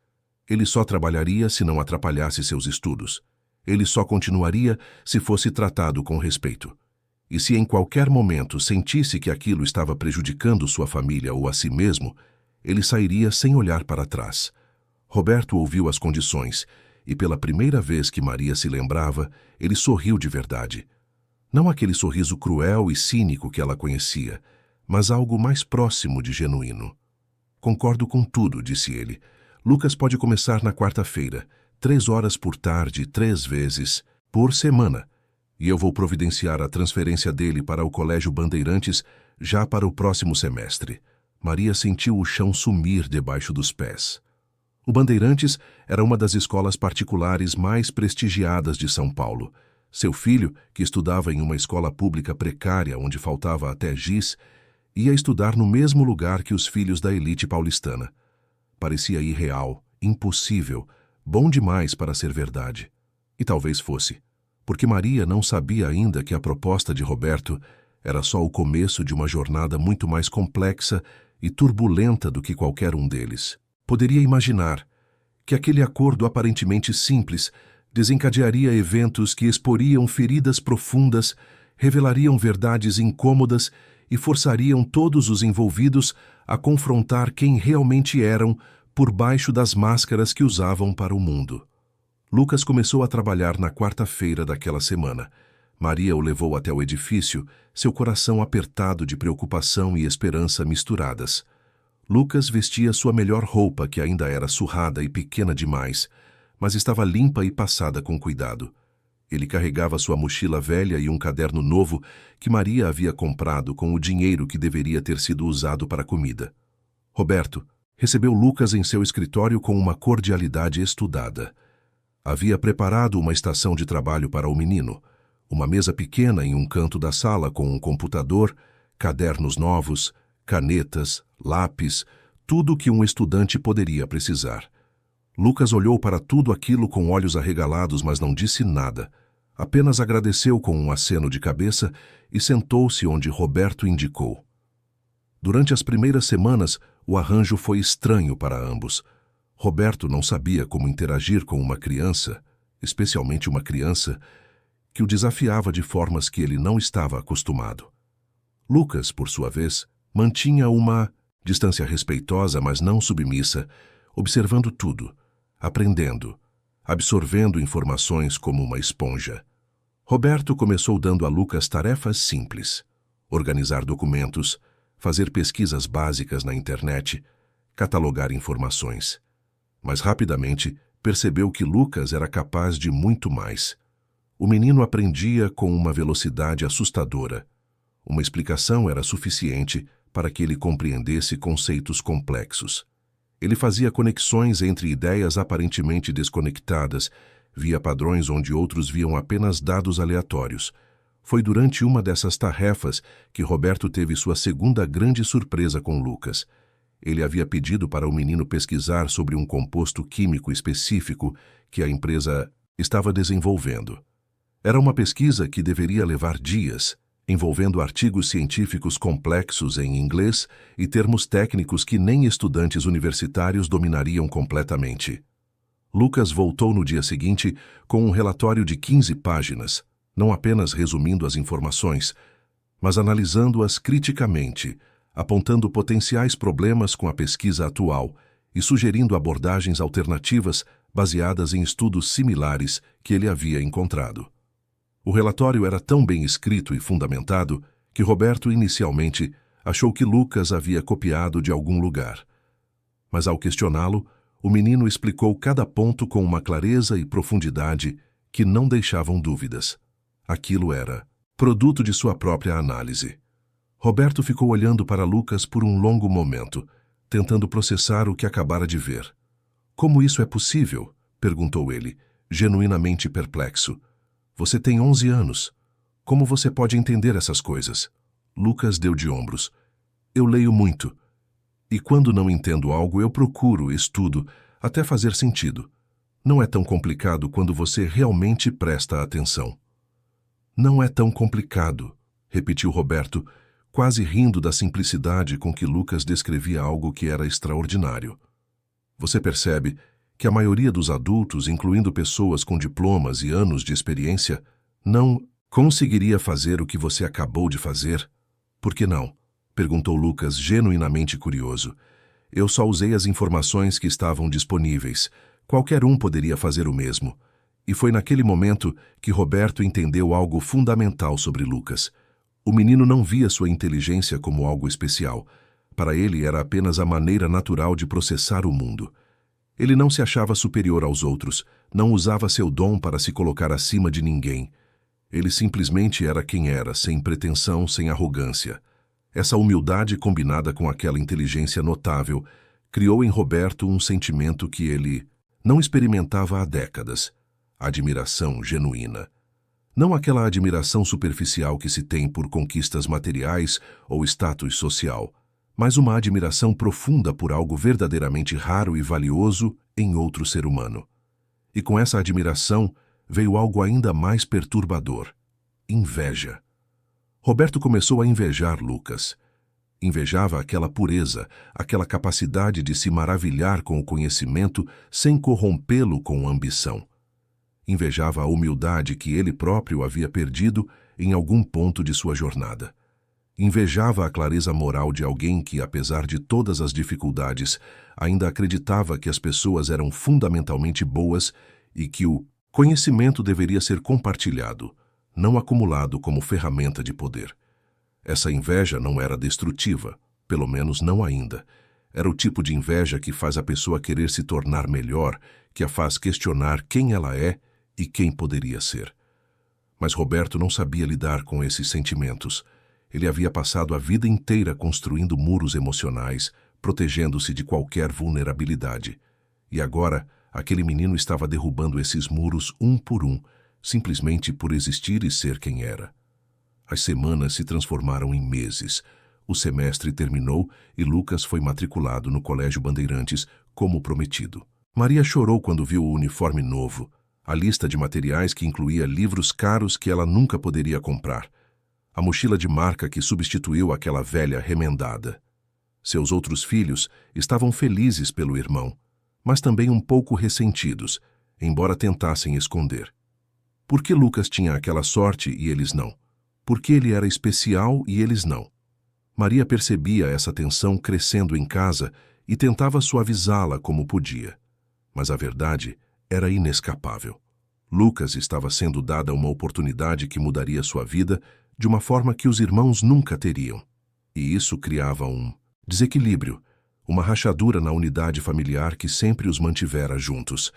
Ele só trabalharia se não atrapalhasse seus estudos. Ele só continuaria se fosse tratado com respeito. E se em qualquer momento sentisse que aquilo estava prejudicando sua família ou a si mesmo, ele sairia sem olhar para trás. Roberto ouviu as condições e, pela primeira vez que Maria se lembrava, ele sorriu de verdade. Não aquele sorriso cruel e cínico que ela conhecia, mas algo mais próximo de genuíno. Concordo com tudo, disse ele. Lucas pode começar na quarta-feira, 3 horas por tarde, 3 vezes por semana. E eu vou providenciar a transferência dele para o Colégio Bandeirantes já para o próximo semestre. Maria sentiu o chão sumir debaixo dos pés. O Bandeirantes era uma das escolas particulares mais prestigiadas de São Paulo. Seu filho, que estudava em uma escola pública precária onde faltava até giz, ia estudar no mesmo lugar que os filhos da elite paulistana. Parecia irreal, impossível, bom demais para ser verdade. E talvez fosse, porque Maria não sabia ainda que a proposta de Roberto era só o começo de uma jornada muito mais complexa e turbulenta do que qualquer um deles. Poderia imaginar que aquele acordo aparentemente simples desencadearia eventos que exporiam feridas profundas, revelariam verdades incômodas e forçariam todos os envolvidos a confrontar quem realmente eram por baixo das máscaras que usavam para o mundo. Lucas começou a trabalhar na quarta-feira daquela semana. Maria o levou até o edifício, seu coração apertado de preocupação e esperança misturadas. Lucas vestia sua melhor roupa, que ainda era surrada e pequena demais, mas estava limpa e passada com cuidado. Ele carregava sua mochila velha e um caderno novo que Maria havia comprado com o dinheiro que deveria ter sido usado para a comida. Roberto recebeu Lucas em seu escritório com uma cordialidade estudada. Havia preparado uma estação de trabalho para o menino, uma mesa pequena em um canto da sala com um computador, cadernos novos, canetas, lápis, tudo o que um estudante poderia precisar. Lucas olhou para tudo aquilo com olhos arregalados, mas não disse nada. Apenas agradeceu com um aceno de cabeça e sentou-se onde Roberto indicou. Durante as primeiras semanas, o arranjo foi estranho para ambos. Roberto não sabia como interagir com uma criança, especialmente uma criança, que o desafiava de formas que ele não estava acostumado. Lucas, por sua vez, mantinha uma distância respeitosa, mas não submissa, observando tudo, aprendendo, absorvendo informações como uma esponja. Roberto começou dando a Lucas tarefas simples: organizar documentos, fazer pesquisas básicas na internet, catalogar informações. Mas rapidamente percebeu que Lucas era capaz de muito mais. O menino aprendia com uma velocidade assustadora. Uma explicação era suficiente para que ele compreendesse conceitos complexos. Ele fazia conexões entre ideias aparentemente desconectadas, via padrões onde outros viam apenas dados aleatórios. Foi durante uma dessas tarefas que Roberto teve sua segunda grande surpresa com Lucas. Ele havia pedido para o menino pesquisar sobre um composto químico específico que a empresa estava desenvolvendo. Era uma pesquisa que deveria levar dias, envolvendo artigos científicos complexos em inglês e termos técnicos que nem estudantes universitários dominariam completamente. Lucas voltou no dia seguinte com um relatório de 15 páginas, não apenas resumindo as informações, mas analisando-as criticamente, apontando potenciais problemas com a pesquisa atual e sugerindo abordagens alternativas baseadas em estudos similares que ele havia encontrado. O relatório era tão bem escrito e fundamentado que Roberto inicialmente achou que Lucas havia copiado de algum lugar. Mas ao questioná-lo, o menino explicou cada ponto com uma clareza e profundidade que não deixavam dúvidas. Aquilo era produto de sua própria análise. Roberto ficou olhando para Lucas por um longo momento, tentando processar o que acabara de ver. "Como isso é possível?" perguntou ele, genuinamente perplexo. "Você tem 11 anos. Como você pode entender essas coisas?" Lucas deu de ombros. "Eu leio muito. E quando não entendo algo, eu procuro, estudo, até fazer sentido. Não é tão complicado quando você realmente presta atenção." "Não é tão complicado", repetiu Roberto, quase rindo da simplicidade com que Lucas descrevia algo que era extraordinário. "Você percebe que a maioria dos adultos, incluindo pessoas com diplomas e anos de experiência, não conseguiria fazer o que você acabou de fazer?" "Por que não?" perguntou Lucas, genuinamente curioso. "Eu só usei as informações que estavam disponíveis. Qualquer um poderia fazer o mesmo." E foi naquele momento que Roberto entendeu algo fundamental sobre Lucas. O menino não via sua inteligência como algo especial. Para ele era apenas a maneira natural de processar o mundo. Ele não se achava superior aos outros, não usava seu dom para se colocar acima de ninguém. Ele simplesmente era quem era, sem pretensão, sem arrogância. Essa humildade, combinada com aquela inteligência notável, criou em Roberto um sentimento que ele não experimentava há décadas: admiração genuína. Não aquela admiração superficial que se tem por conquistas materiais ou status social, mas uma admiração profunda por algo verdadeiramente raro e valioso em outro ser humano. E com essa admiração veio algo ainda mais perturbador: inveja. Roberto começou a invejar Lucas. Invejava aquela pureza, aquela capacidade de se maravilhar com o conhecimento sem corrompê-lo com ambição. Invejava a humildade que ele próprio havia perdido em algum ponto de sua jornada. Invejava a clareza moral de alguém que, apesar de todas as dificuldades, ainda acreditava que as pessoas eram fundamentalmente boas e que o conhecimento deveria ser compartilhado, não acumulado como ferramenta de poder. Essa inveja não era destrutiva, pelo menos não ainda. Era o tipo de inveja que faz a pessoa querer se tornar melhor, que a faz questionar quem ela é e quem poderia ser. Mas Roberto não sabia lidar com esses sentimentos. Ele havia passado a vida inteira construindo muros emocionais, protegendo-se de qualquer vulnerabilidade. E agora, aquele menino estava derrubando esses muros um por um, simplesmente por existir e ser quem era. As semanas se transformaram em meses. O semestre terminou e Lucas foi matriculado no Colégio Bandeirantes, como prometido. Maria chorou quando viu o uniforme novo, a lista de materiais que incluía livros caros que ela nunca poderia comprar, a mochila de marca que substituiu aquela velha remendada. Seus outros filhos estavam felizes pelo irmão, mas também um pouco ressentidos, embora tentassem esconder. Por que Lucas tinha aquela sorte e eles não? Por que ele era especial e eles não? Maria percebia essa tensão crescendo em casa e tentava suavizá-la como podia. Mas a verdade era inescapável. Lucas estava sendo dada uma oportunidade que mudaria sua vida de uma forma que os irmãos nunca teriam. E isso criava um desequilíbrio, uma rachadura na unidade familiar que sempre os mantivera juntos.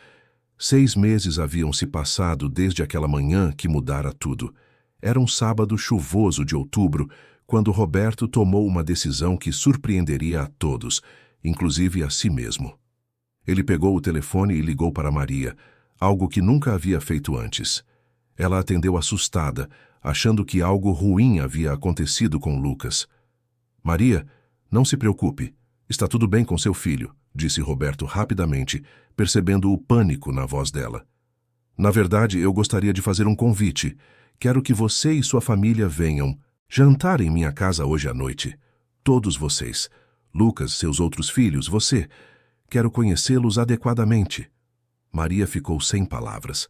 6 meses haviam se passado desde aquela manhã que mudara tudo. Era um sábado chuvoso de outubro, quando Roberto tomou uma decisão que surpreenderia a todos, inclusive a si mesmo. Ele pegou o telefone e ligou para Maria, algo que nunca havia feito antes. Ela atendeu assustada, achando que algo ruim havia acontecido com Lucas. Maria, não se preocupe, está tudo bem com seu filho, disse Roberto rapidamente, percebendo o pânico na voz dela. Na verdade, eu gostaria de fazer um convite. Quero que você e sua família venham jantar em minha casa hoje à noite. Todos vocês. Lucas, seus outros filhos, você. Quero conhecê-los adequadamente. Maria ficou sem palavras.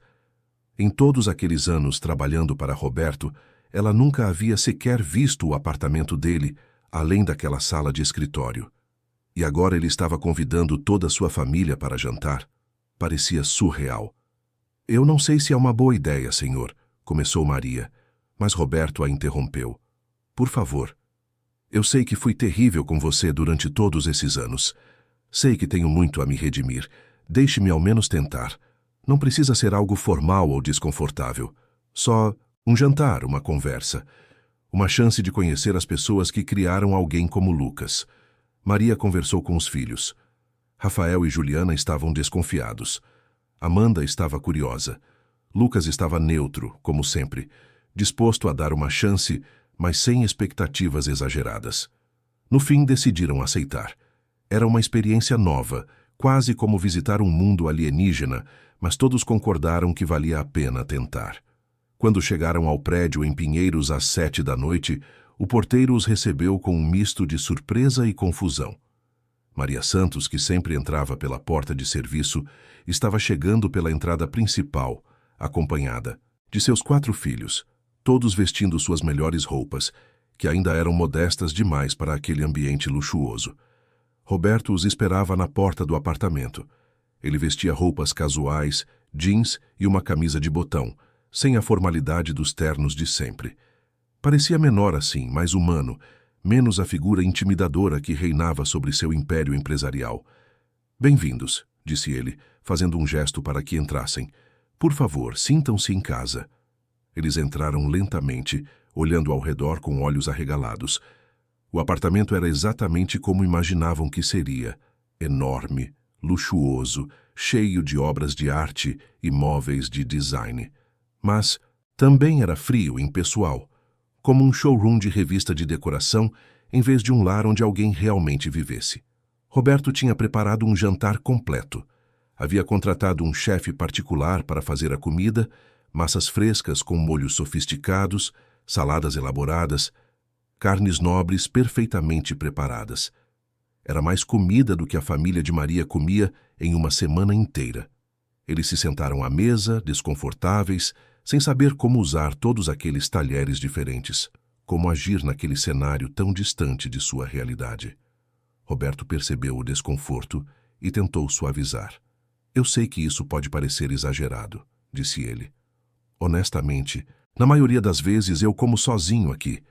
Em todos aqueles anos trabalhando para Roberto, ela nunca havia sequer visto o apartamento dele, além daquela sala de escritório. E agora ele estava convidando toda a sua família para jantar. Parecia surreal. Eu não sei se é uma boa ideia, senhor, começou Maria, mas Roberto a interrompeu. Por favor. Eu sei que fui terrível com você durante todos esses anos. Sei que tenho muito a me redimir. Deixe-me ao menos tentar. Não precisa ser algo formal ou desconfortável. Só um jantar, uma conversa. Uma chance de conhecer as pessoas que criaram alguém como Lucas. Maria conversou com os filhos. Rafael e Juliana estavam desconfiados. Amanda estava curiosa. Lucas estava neutro, como sempre, disposto a dar uma chance, mas sem expectativas exageradas. No fim, decidiram aceitar. Era uma experiência nova, quase como visitar um mundo alienígena, mas todos concordaram que valia a pena tentar. Quando chegaram ao prédio em Pinheiros às 7 da noite, o porteiro os recebeu com um misto de surpresa e confusão. Maria Santos, que sempre entrava pela porta de serviço, estava chegando pela entrada principal, acompanhada de seus 4 filhos, todos vestindo suas melhores roupas, que ainda eram modestas demais para aquele ambiente luxuoso. Roberto os esperava na porta do apartamento. Ele vestia roupas casuais, jeans e uma camisa de botão, sem a formalidade dos ternos de sempre. Parecia menor assim, mais humano, menos a figura intimidadora que reinava sobre seu império empresarial. Bem-vindos, disse ele, fazendo um gesto para que entrassem. Por favor, sintam-se em casa. Eles entraram lentamente, olhando ao redor com olhos arregalados. O apartamento era exatamente como imaginavam que seria. Enorme, luxuoso, cheio de obras de arte e móveis de design. Mas também era frio e impessoal, como um showroom de revista de decoração, em vez de um lar onde alguém realmente vivesse. Roberto tinha preparado um jantar completo. Havia contratado um chefe particular para fazer a comida, massas frescas com molhos sofisticados, saladas elaboradas, carnes nobres perfeitamente preparadas. Era mais comida do que a família de Maria comia em uma semana inteira. Eles se sentaram à mesa, desconfortáveis, sem saber como usar todos aqueles talheres diferentes, como agir naquele cenário tão distante de sua realidade. Roberto percebeu o desconforto e tentou suavizar. Eu sei que isso pode parecer exagerado, disse ele. Honestamente, na maioria das vezes eu como sozinho aqui.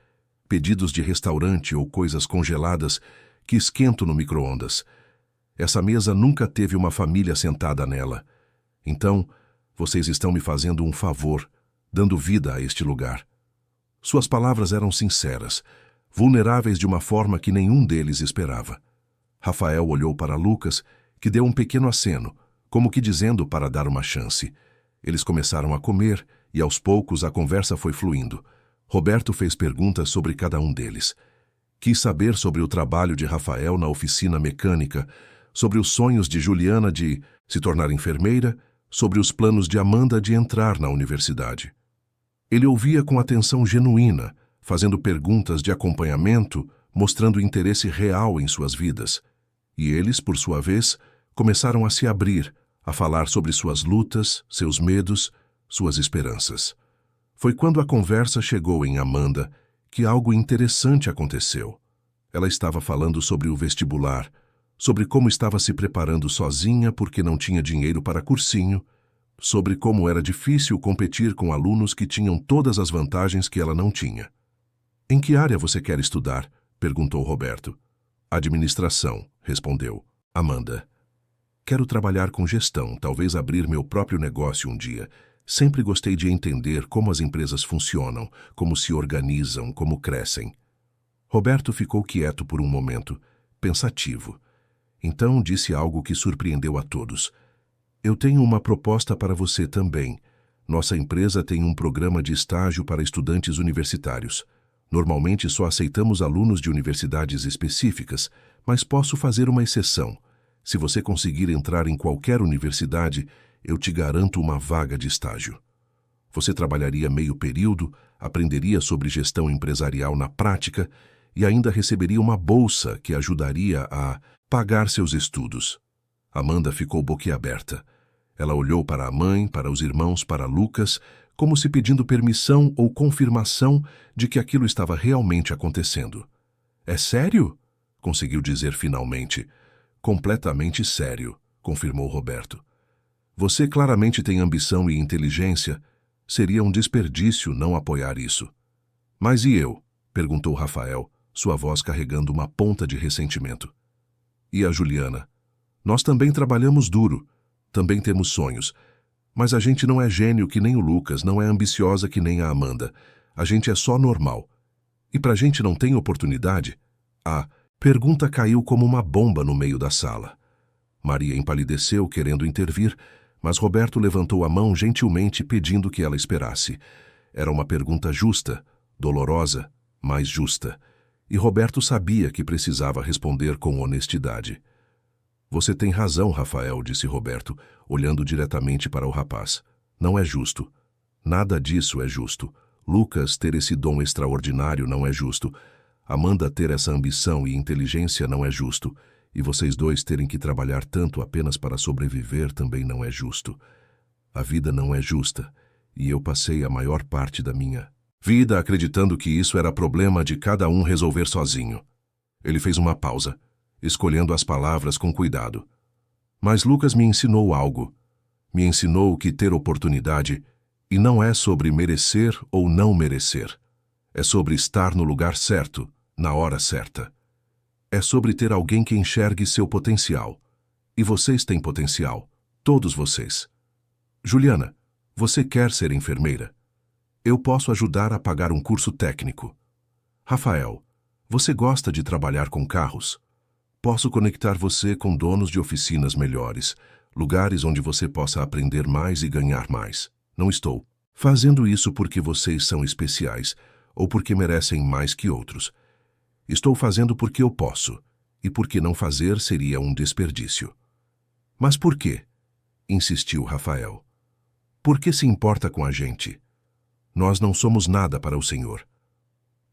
Pedidos de restaurante ou coisas congeladas que esquento no micro-ondas. Essa mesa nunca teve uma família sentada nela. Então, vocês estão me fazendo um favor, dando vida a este lugar. Suas palavras eram sinceras, vulneráveis de uma forma que nenhum deles esperava. Rafael olhou para Lucas, que deu um pequeno aceno, como que dizendo para dar uma chance. Eles começaram a comer e, aos poucos, a conversa foi fluindo. Roberto fez perguntas sobre cada um deles. Quis saber sobre o trabalho de Rafael na oficina mecânica, sobre os sonhos de Juliana de se tornar enfermeira, sobre os planos de Amanda de entrar na universidade. Ele ouvia com atenção genuína, fazendo perguntas de acompanhamento, mostrando interesse real em suas vidas. E eles, por sua vez, começaram a se abrir, a falar sobre suas lutas, seus medos, suas esperanças. Foi quando a conversa chegou em Amanda que algo interessante aconteceu. Ela estava falando sobre o vestibular, sobre como estava se preparando sozinha porque não tinha dinheiro para cursinho, sobre como era difícil competir com alunos que tinham todas as vantagens que ela não tinha. Em que área você quer estudar? Perguntou Roberto. Administração, respondeu Amanda. Quero trabalhar com gestão, talvez abrir meu próprio negócio um dia. Sempre gostei de entender como as empresas funcionam, como se organizam, como crescem. Roberto ficou quieto por um momento, pensativo. Então disse algo que surpreendeu a todos. Eu tenho uma proposta para você também. Nossa empresa tem um programa de estágio para estudantes universitários. Normalmente só aceitamos alunos de universidades específicas, mas posso fazer uma exceção. Se você conseguir entrar em qualquer universidade, eu te garanto uma vaga de estágio. Você trabalharia meio período, aprenderia sobre gestão empresarial na prática e ainda receberia uma bolsa que ajudaria a pagar seus estudos. Amanda ficou boquiaberta. Ela olhou para a mãe, para os irmãos, para Lucas, como se pedindo permissão ou confirmação de que aquilo estava realmente acontecendo. É sério? Conseguiu dizer finalmente. Completamente sério, confirmou Roberto. Você claramente tem ambição e inteligência. Seria um desperdício não apoiar isso. Mas e eu? Perguntou Rafael, sua voz carregando uma ponta de ressentimento. E a Juliana? Nós também trabalhamos duro. Também temos sonhos. Mas a gente não é gênio que nem o Lucas, não é ambiciosa que nem a Amanda. A gente é só normal. E pra gente não tem oportunidade? A pergunta caiu como uma bomba no meio da sala. Maria empalideceu, querendo intervir, mas Roberto levantou a mão gentilmente pedindo que ela esperasse. Era uma pergunta justa, dolorosa, mas justa. E Roberto sabia que precisava responder com honestidade. Você tem razão, Rafael, disse Roberto, olhando diretamente para o rapaz. Não é justo. Nada disso é justo. Lucas ter esse dom extraordinário não é justo. Amanda ter essa ambição e inteligência não é justo. E vocês dois terem que trabalhar tanto apenas para sobreviver também não é justo. A vida não é justa, e eu passei a maior parte da minha vida acreditando que isso era problema de cada um resolver sozinho. Ele fez uma pausa, escolhendo as palavras com cuidado. Mas Lucas me ensinou algo. Me ensinou que ter oportunidade, e não é sobre merecer ou não merecer. É sobre estar no lugar certo, na hora certa. É sobre ter alguém que enxergue seu potencial. E vocês têm potencial. Todos vocês. Juliana, você quer ser enfermeira? Eu posso ajudar a pagar um curso técnico. Rafael, você gosta de trabalhar com carros? Posso conectar você com donos de oficinas melhores, lugares onde você possa aprender mais e ganhar mais. Não estou fazendo isso porque vocês são especiais ou porque merecem mais que outros. Estou fazendo porque eu posso, e porque não fazer seria um desperdício. Mas por quê? Insistiu Rafael. Por que se importa com a gente? Nós não somos nada para o Senhor.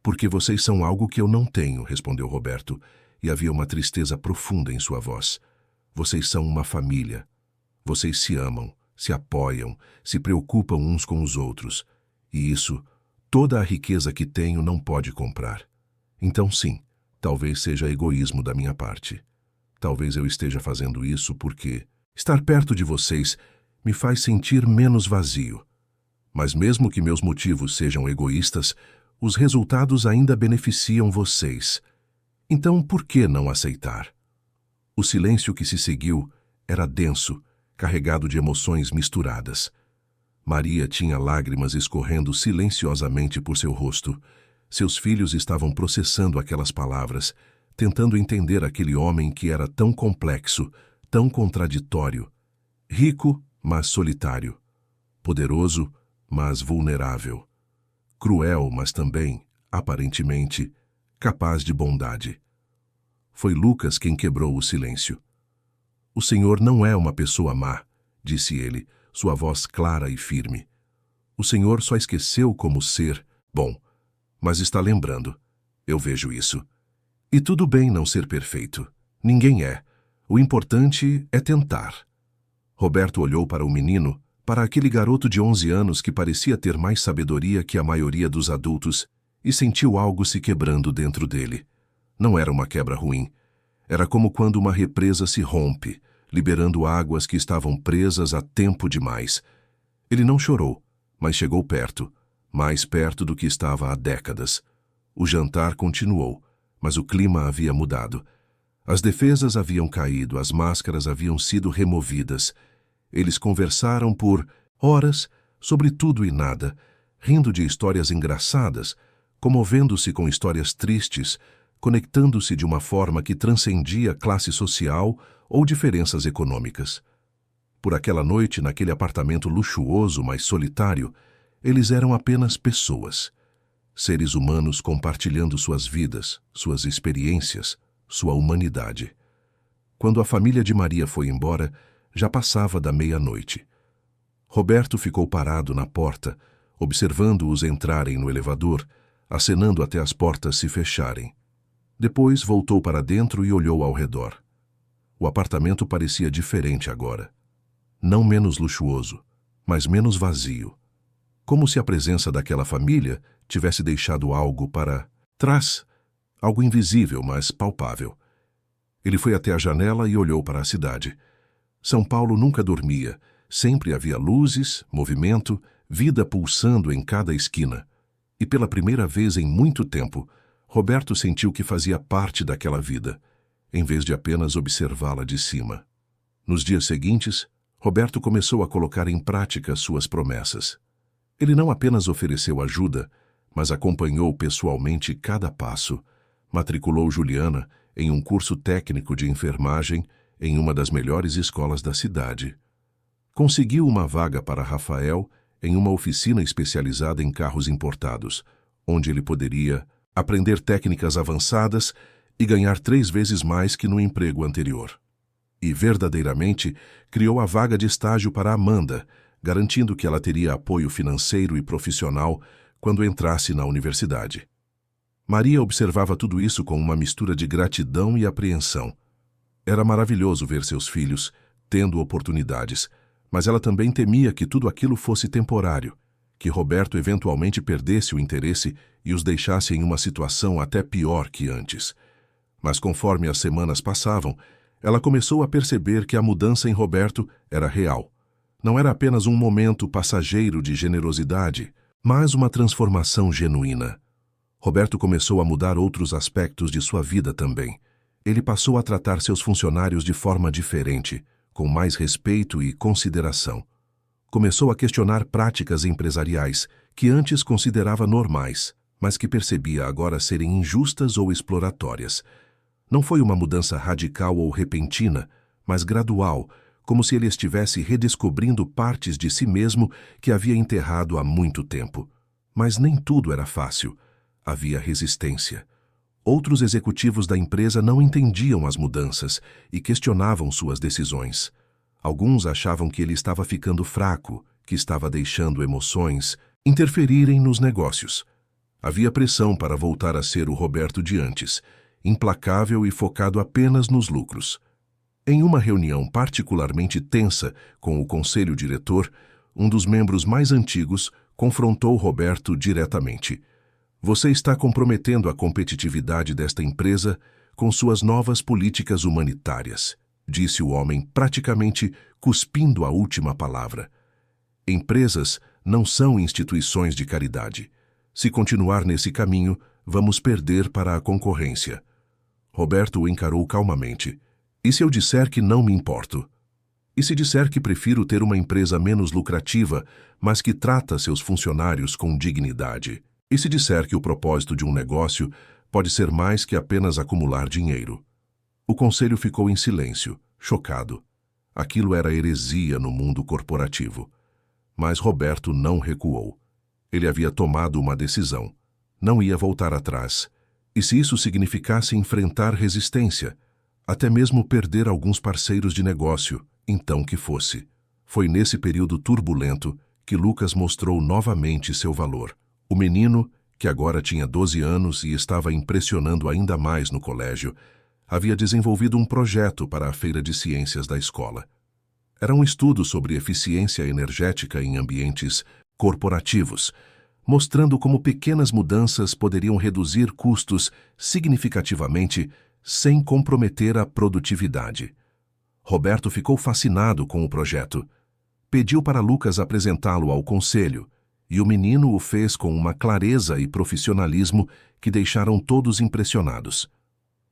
Porque vocês são algo que eu não tenho, respondeu Roberto, e havia uma tristeza profunda em sua voz. Vocês são uma família. Vocês se amam, se apoiam, se preocupam uns com os outros. E isso, toda a riqueza que tenho não pode comprar. Então sim, talvez seja egoísmo da minha parte. Talvez eu esteja fazendo isso porque estar perto de vocês me faz sentir menos vazio. Mas mesmo que meus motivos sejam egoístas, os resultados ainda beneficiam vocês. Então por que não aceitar? O silêncio que se seguiu era denso, carregado de emoções misturadas. Maria tinha lágrimas escorrendo silenciosamente por seu rosto. Seus filhos estavam processando aquelas palavras, tentando entender aquele homem que era tão complexo, tão contraditório, rico, mas solitário, poderoso, mas vulnerável, cruel, mas também, aparentemente, capaz de bondade. Foi Lucas quem quebrou o silêncio. O Senhor não é uma pessoa má, disse ele, sua voz clara e firme. O Senhor só esqueceu como ser bom, mas está lembrando. Eu vejo isso. E tudo bem não ser perfeito. Ninguém é. O importante é tentar. Roberto olhou para o menino, para aquele garoto de 11 anos que parecia ter mais sabedoria que a maioria dos adultos, e sentiu algo se quebrando dentro dele. Não era uma quebra ruim. Era como quando uma represa se rompe, liberando águas que estavam presas há tempo demais. Ele não chorou, mas chegou perto, mais perto do que estava há décadas. O jantar continuou, mas o clima havia mudado. As defesas haviam caído, as máscaras haviam sido removidas. Eles conversaram por horas sobre tudo e nada, rindo de histórias engraçadas, comovendo-se com histórias tristes, conectando-se de uma forma que transcendia classe social ou diferenças econômicas. Por aquela noite, naquele apartamento luxuoso, mas solitário, eles eram apenas pessoas. Seres humanos compartilhando suas vidas, suas experiências, sua humanidade. Quando a família de Maria foi embora, já passava da meia-noite. Roberto ficou parado na porta, observando-os entrarem no elevador, acenando até as portas se fecharem. Depois voltou para dentro e olhou ao redor. O apartamento parecia diferente agora. Não menos luxuoso, mas menos vazio. Como se a presença daquela família tivesse deixado algo para trás, algo invisível, mas palpável. Ele foi até a janela e olhou para a cidade. São Paulo nunca dormia, sempre havia luzes, movimento, vida pulsando em cada esquina. E pela primeira vez em muito tempo, Roberto sentiu que fazia parte daquela vida, em vez de apenas observá-la de cima. Nos dias seguintes, Roberto começou a colocar em prática suas promessas. Ele não apenas ofereceu ajuda, mas acompanhou pessoalmente cada passo. Matriculou Juliana em um curso técnico de enfermagem em uma das melhores escolas da cidade. Conseguiu uma vaga para Rafael em uma oficina especializada em carros importados, onde ele poderia aprender técnicas avançadas e ganhar 3 vezes mais que no emprego anterior. E, verdadeiramente, criou a vaga de estágio para Amanda, garantindo que ela teria apoio financeiro e profissional quando entrasse na universidade. Maria observava tudo isso com uma mistura de gratidão e apreensão. Era maravilhoso ver seus filhos tendo oportunidades, mas ela também temia que tudo aquilo fosse temporário, que Roberto eventualmente perdesse o interesse e os deixasse em uma situação até pior que antes. Mas conforme as semanas passavam, ela começou a perceber que a mudança em Roberto era real. Não era apenas um momento passageiro de generosidade, mas uma transformação genuína. Roberto começou a mudar outros aspectos de sua vida também. Ele passou a tratar seus funcionários de forma diferente, com mais respeito e consideração. Começou a questionar práticas empresariais que antes considerava normais, mas que percebia agora serem injustas ou exploratórias. Não foi uma mudança radical ou repentina, mas gradual, como se ele estivesse redescobrindo partes de si mesmo que havia enterrado há muito tempo. Mas nem tudo era fácil. Havia resistência. Outros executivos da empresa não entendiam as mudanças e questionavam suas decisões. Alguns achavam que ele estava ficando fraco, que estava deixando emoções, interferirem nos negócios. Havia pressão para voltar a ser o Roberto de antes, implacável e focado apenas nos lucros. Em uma reunião particularmente tensa com o conselho diretor, um dos membros mais antigos confrontou Roberto diretamente. Você está comprometendo a competitividade desta empresa com suas novas políticas humanitárias, disse o homem, praticamente cuspindo a última palavra. Empresas não são instituições de caridade. Se continuar nesse caminho, vamos perder para a concorrência. Roberto o encarou calmamente. E se eu disser que não me importo? E se disser que prefiro ter uma empresa menos lucrativa, mas que trata seus funcionários com dignidade? E se disser que o propósito de um negócio pode ser mais que apenas acumular dinheiro? O conselho ficou em silêncio, chocado. Aquilo era heresia no mundo corporativo. Mas Roberto não recuou. Ele havia tomado uma decisão. Não ia voltar atrás. E se isso significasse enfrentar resistência, até mesmo perder alguns parceiros de negócio, então que fosse. Foi nesse período turbulento que Lucas mostrou novamente seu valor. O menino, que agora tinha 12 anos e estava impressionando ainda mais no colégio, havia desenvolvido um projeto para a feira de ciências da escola. Era um estudo sobre eficiência energética em ambientes corporativos, mostrando como pequenas mudanças poderiam reduzir custos significativamente sem comprometer a produtividade. Roberto ficou fascinado com o projeto. Pediu para Lucas apresentá-lo ao conselho, e o menino o fez com uma clareza e profissionalismo que deixaram todos impressionados.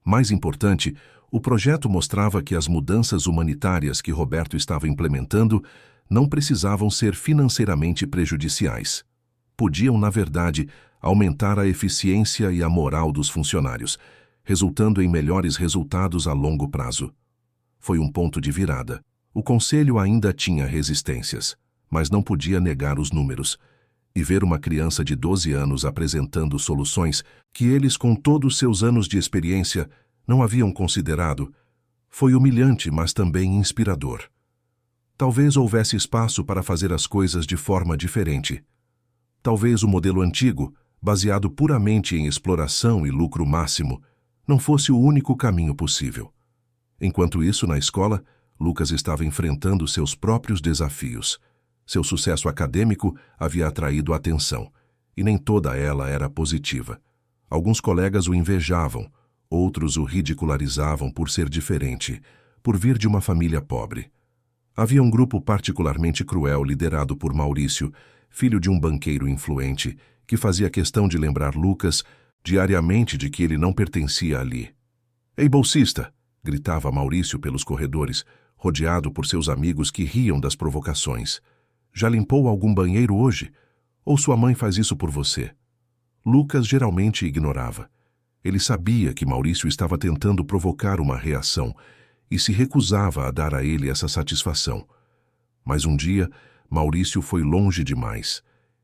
Mais importante, o projeto mostrava que as mudanças humanitárias que Roberto estava implementando não precisavam ser financeiramente prejudiciais. Podiam, na verdade, aumentar a eficiência e a moral dos funcionários, resultando em melhores resultados a longo prazo. Foi um ponto de virada. O conselho ainda tinha resistências, mas não podia negar os números. E ver uma criança de 12 anos apresentando soluções que eles, com todos seus anos de experiência, não haviam considerado, foi humilhante, mas também inspirador. Talvez houvesse espaço para fazer as coisas de forma diferente. Talvez o modelo antigo, baseado puramente em exploração e lucro máximo, não fosse o único caminho possível. Enquanto isso, na escola, Lucas estava enfrentando seus próprios desafios. Seu sucesso acadêmico havia atraído atenção, e nem toda ela era positiva. Alguns colegas o invejavam, outros o ridicularizavam por ser diferente, por vir de uma família pobre. Havia um grupo particularmente cruel liderado por Maurício, filho de um banqueiro influente, que fazia questão de lembrar Lucas diariamente de que ele não pertencia ali. "Ei, bolsista!" gritava Maurício pelos corredores, rodeado por seus amigos que riam das provocações. "Já limpou algum banheiro hoje? Ou sua mãe faz isso por você?" Lucas geralmente ignorava. Ele sabia que Maurício estava tentando provocar uma reação e se recusava a dar a ele essa satisfação. Mas um dia, Maurício foi longe demais.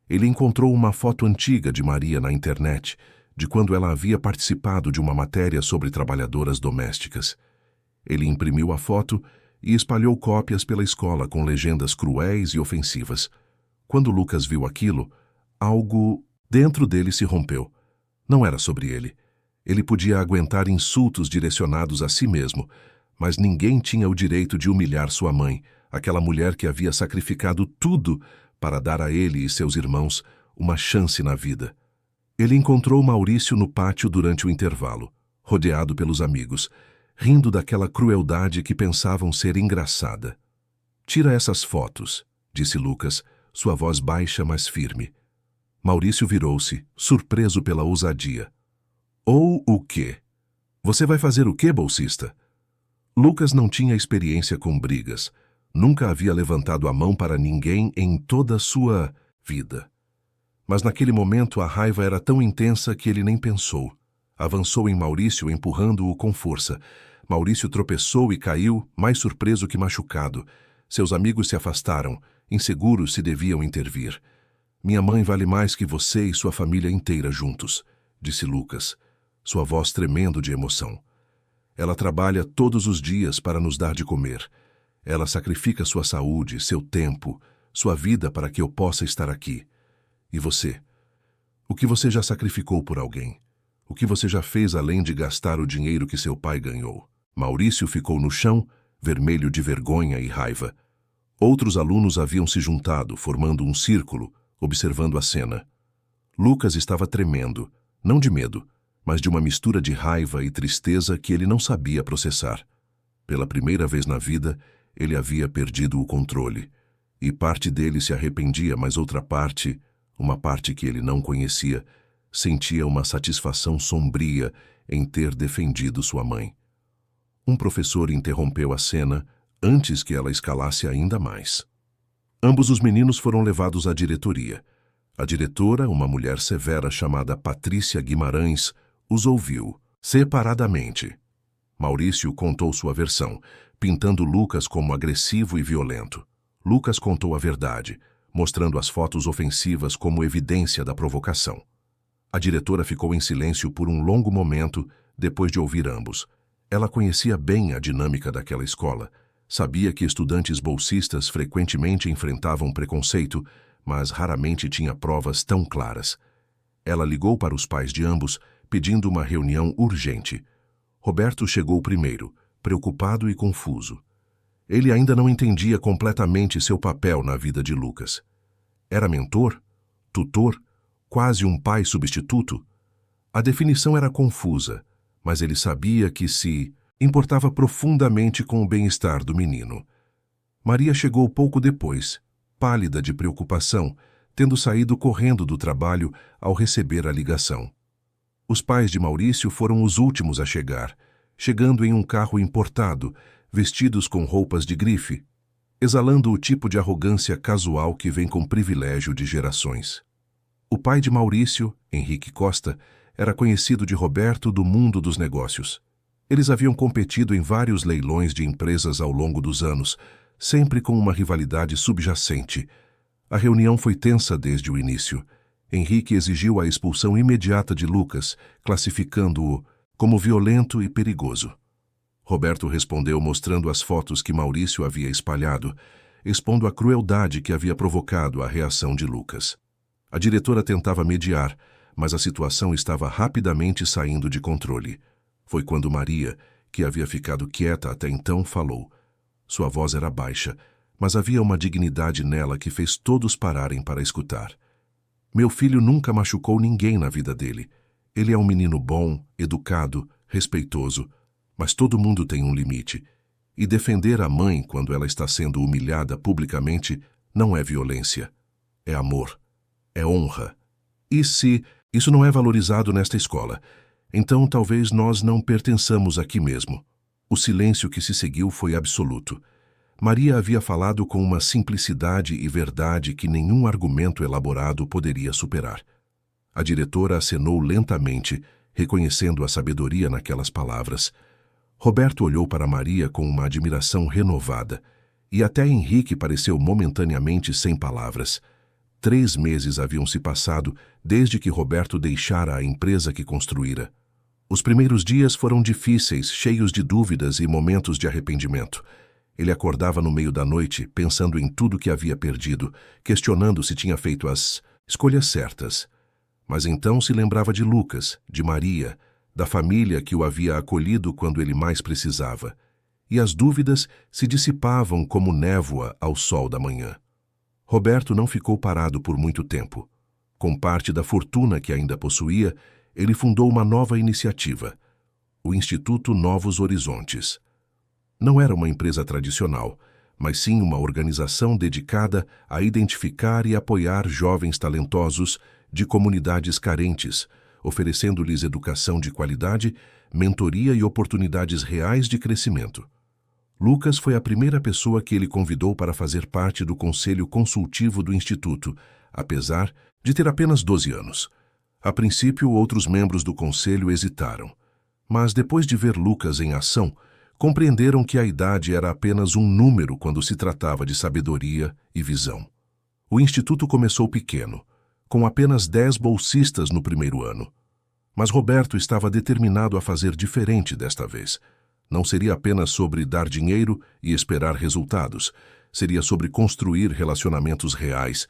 Ele encontrou uma foto antiga de Maria na internet, de quando ela havia participado de uma matéria sobre trabalhadoras domésticas. Ele imprimiu a foto e espalhou cópias pela escola com legendas cruéis e ofensivas. Quando Lucas viu aquilo, algo dentro dele se rompeu. Não era sobre ele. Ele podia aguentar insultos direcionados a si mesmo, mas ninguém tinha o direito de humilhar sua mãe, aquela mulher que havia sacrificado tudo para dar a ele e seus irmãos uma chance na vida. Ele encontrou Maurício no pátio durante o intervalo, rodeado pelos amigos, rindo daquela crueldade que pensavam ser engraçada. "Tira essas fotos", disse Lucas, sua voz baixa mas firme. Maurício virou-se, surpreso pela ousadia. "Ou o quê? Você vai fazer o quê, bolsista?" Lucas não tinha experiência com brigas. Nunca havia levantado a mão para ninguém em toda a sua vida. Mas naquele momento a raiva era tão intensa que ele nem pensou. Avançou em Maurício, empurrando-o com força. Maurício tropeçou e caiu, mais surpreso que machucado. Seus amigos se afastaram, inseguros se deviam intervir. "Minha mãe vale mais que você e sua família inteira juntos", disse Lucas, sua voz tremendo de emoção. "Ela trabalha todos os dias para nos dar de comer. Ela sacrifica sua saúde, seu tempo, sua vida para que eu possa estar aqui. E você? O que você já sacrificou por alguém? O que você já fez além de gastar o dinheiro que seu pai ganhou? Maurício ficou no chão, vermelho de vergonha e raiva. Outros alunos haviam se juntado, formando um círculo, observando a cena. Lucas estava tremendo, não de medo, mas de uma mistura de raiva e tristeza que ele não sabia processar. Pela primeira vez na vida, ele havia perdido o controle. E parte dele se arrependia, mas outra parte, uma parte que ele não conhecia, sentia uma satisfação sombria em ter defendido sua mãe. Um professor interrompeu a cena antes que ela escalasse ainda mais. Ambos os meninos foram levados à diretoria. A diretora, uma mulher severa chamada Patrícia Guimarães, os ouviu, separadamente. Maurício contou sua versão, pintando Lucas como agressivo e violento. Lucas contou a verdade, mostrando as fotos ofensivas como evidência da provocação. A diretora ficou em silêncio por um longo momento depois de ouvir ambos. Ela conhecia bem a dinâmica daquela escola. Sabia que estudantes bolsistas frequentemente enfrentavam preconceito, mas raramente tinha provas tão claras. Ela ligou para os pais de ambos, pedindo uma reunião urgente. Roberto chegou primeiro, preocupado e confuso. Ele ainda não entendia completamente seu papel na vida de Lucas. Era mentor? Tutor? Quase um pai substituto? A definição era confusa, mas ele sabia que se importava profundamente com o bem-estar do menino. Maria chegou pouco depois, pálida de preocupação, tendo saído correndo do trabalho ao receber a ligação. Os pais de Maurício foram os últimos a chegar, chegando em um carro importado, vestidos com roupas de grife, exalando o tipo de arrogância casual que vem com privilégio de gerações. O pai de Maurício, Henrique Costa, era conhecido de Roberto do mundo dos negócios. Eles haviam competido em vários leilões de empresas ao longo dos anos, sempre com uma rivalidade subjacente. A reunião foi tensa desde o início. Henrique exigiu a expulsão imediata de Lucas, classificando-o como violento e perigoso. Roberto respondeu mostrando as fotos que Maurício havia espalhado, expondo a crueldade que havia provocado a reação de Lucas. A diretora tentava mediar, mas a situação estava rapidamente saindo de controle. Foi quando Maria, que havia ficado quieta até então, falou. Sua voz era baixa, mas havia uma dignidade nela que fez todos pararem para escutar. Meu filho nunca machucou ninguém na vida dele. Ele é um menino bom, educado, respeitoso, mas todo mundo tem um limite. E defender a mãe quando ela está sendo humilhada publicamente não é violência. É amor. É honra. E se isso não é valorizado nesta escola, então talvez nós não pertençamos aqui mesmo. O silêncio que se seguiu foi absoluto. Maria havia falado com uma simplicidade e verdade que nenhum argumento elaborado poderia superar. A diretora acenou lentamente, reconhecendo a sabedoria naquelas palavras. Roberto olhou para Maria com uma admiração renovada, e até Henrique pareceu momentaneamente sem palavras. 3 meses haviam se passado desde que Roberto deixara a empresa que construíra. Os primeiros dias foram difíceis, cheios de dúvidas e momentos de arrependimento. Ele acordava no meio da noite, pensando em tudo que havia perdido, questionando se tinha feito as escolhas certas. Mas então se lembrava de Lucas, de Maria, da família que o havia acolhido quando ele mais precisava. E as dúvidas se dissipavam como névoa ao sol da manhã. Roberto não ficou parado por muito tempo. Com parte da fortuna que ainda possuía, ele fundou uma nova iniciativa, o Instituto Novos Horizontes. Não era uma empresa tradicional, mas sim uma organização dedicada a identificar e apoiar jovens talentosos de comunidades carentes, oferecendo-lhes educação de qualidade, mentoria e oportunidades reais de crescimento. Lucas foi a primeira pessoa que ele convidou para fazer parte do conselho consultivo do Instituto, apesar de ter apenas 12 anos. A princípio, outros membros do conselho hesitaram, mas depois de ver Lucas em ação, compreenderam que a idade era apenas um número quando se tratava de sabedoria e visão. O Instituto começou pequeno, com apenas 10 bolsistas no primeiro ano. Mas Roberto estava determinado a fazer diferente desta vez. Não seria apenas sobre dar dinheiro e esperar resultados. Seria sobre construir relacionamentos reais,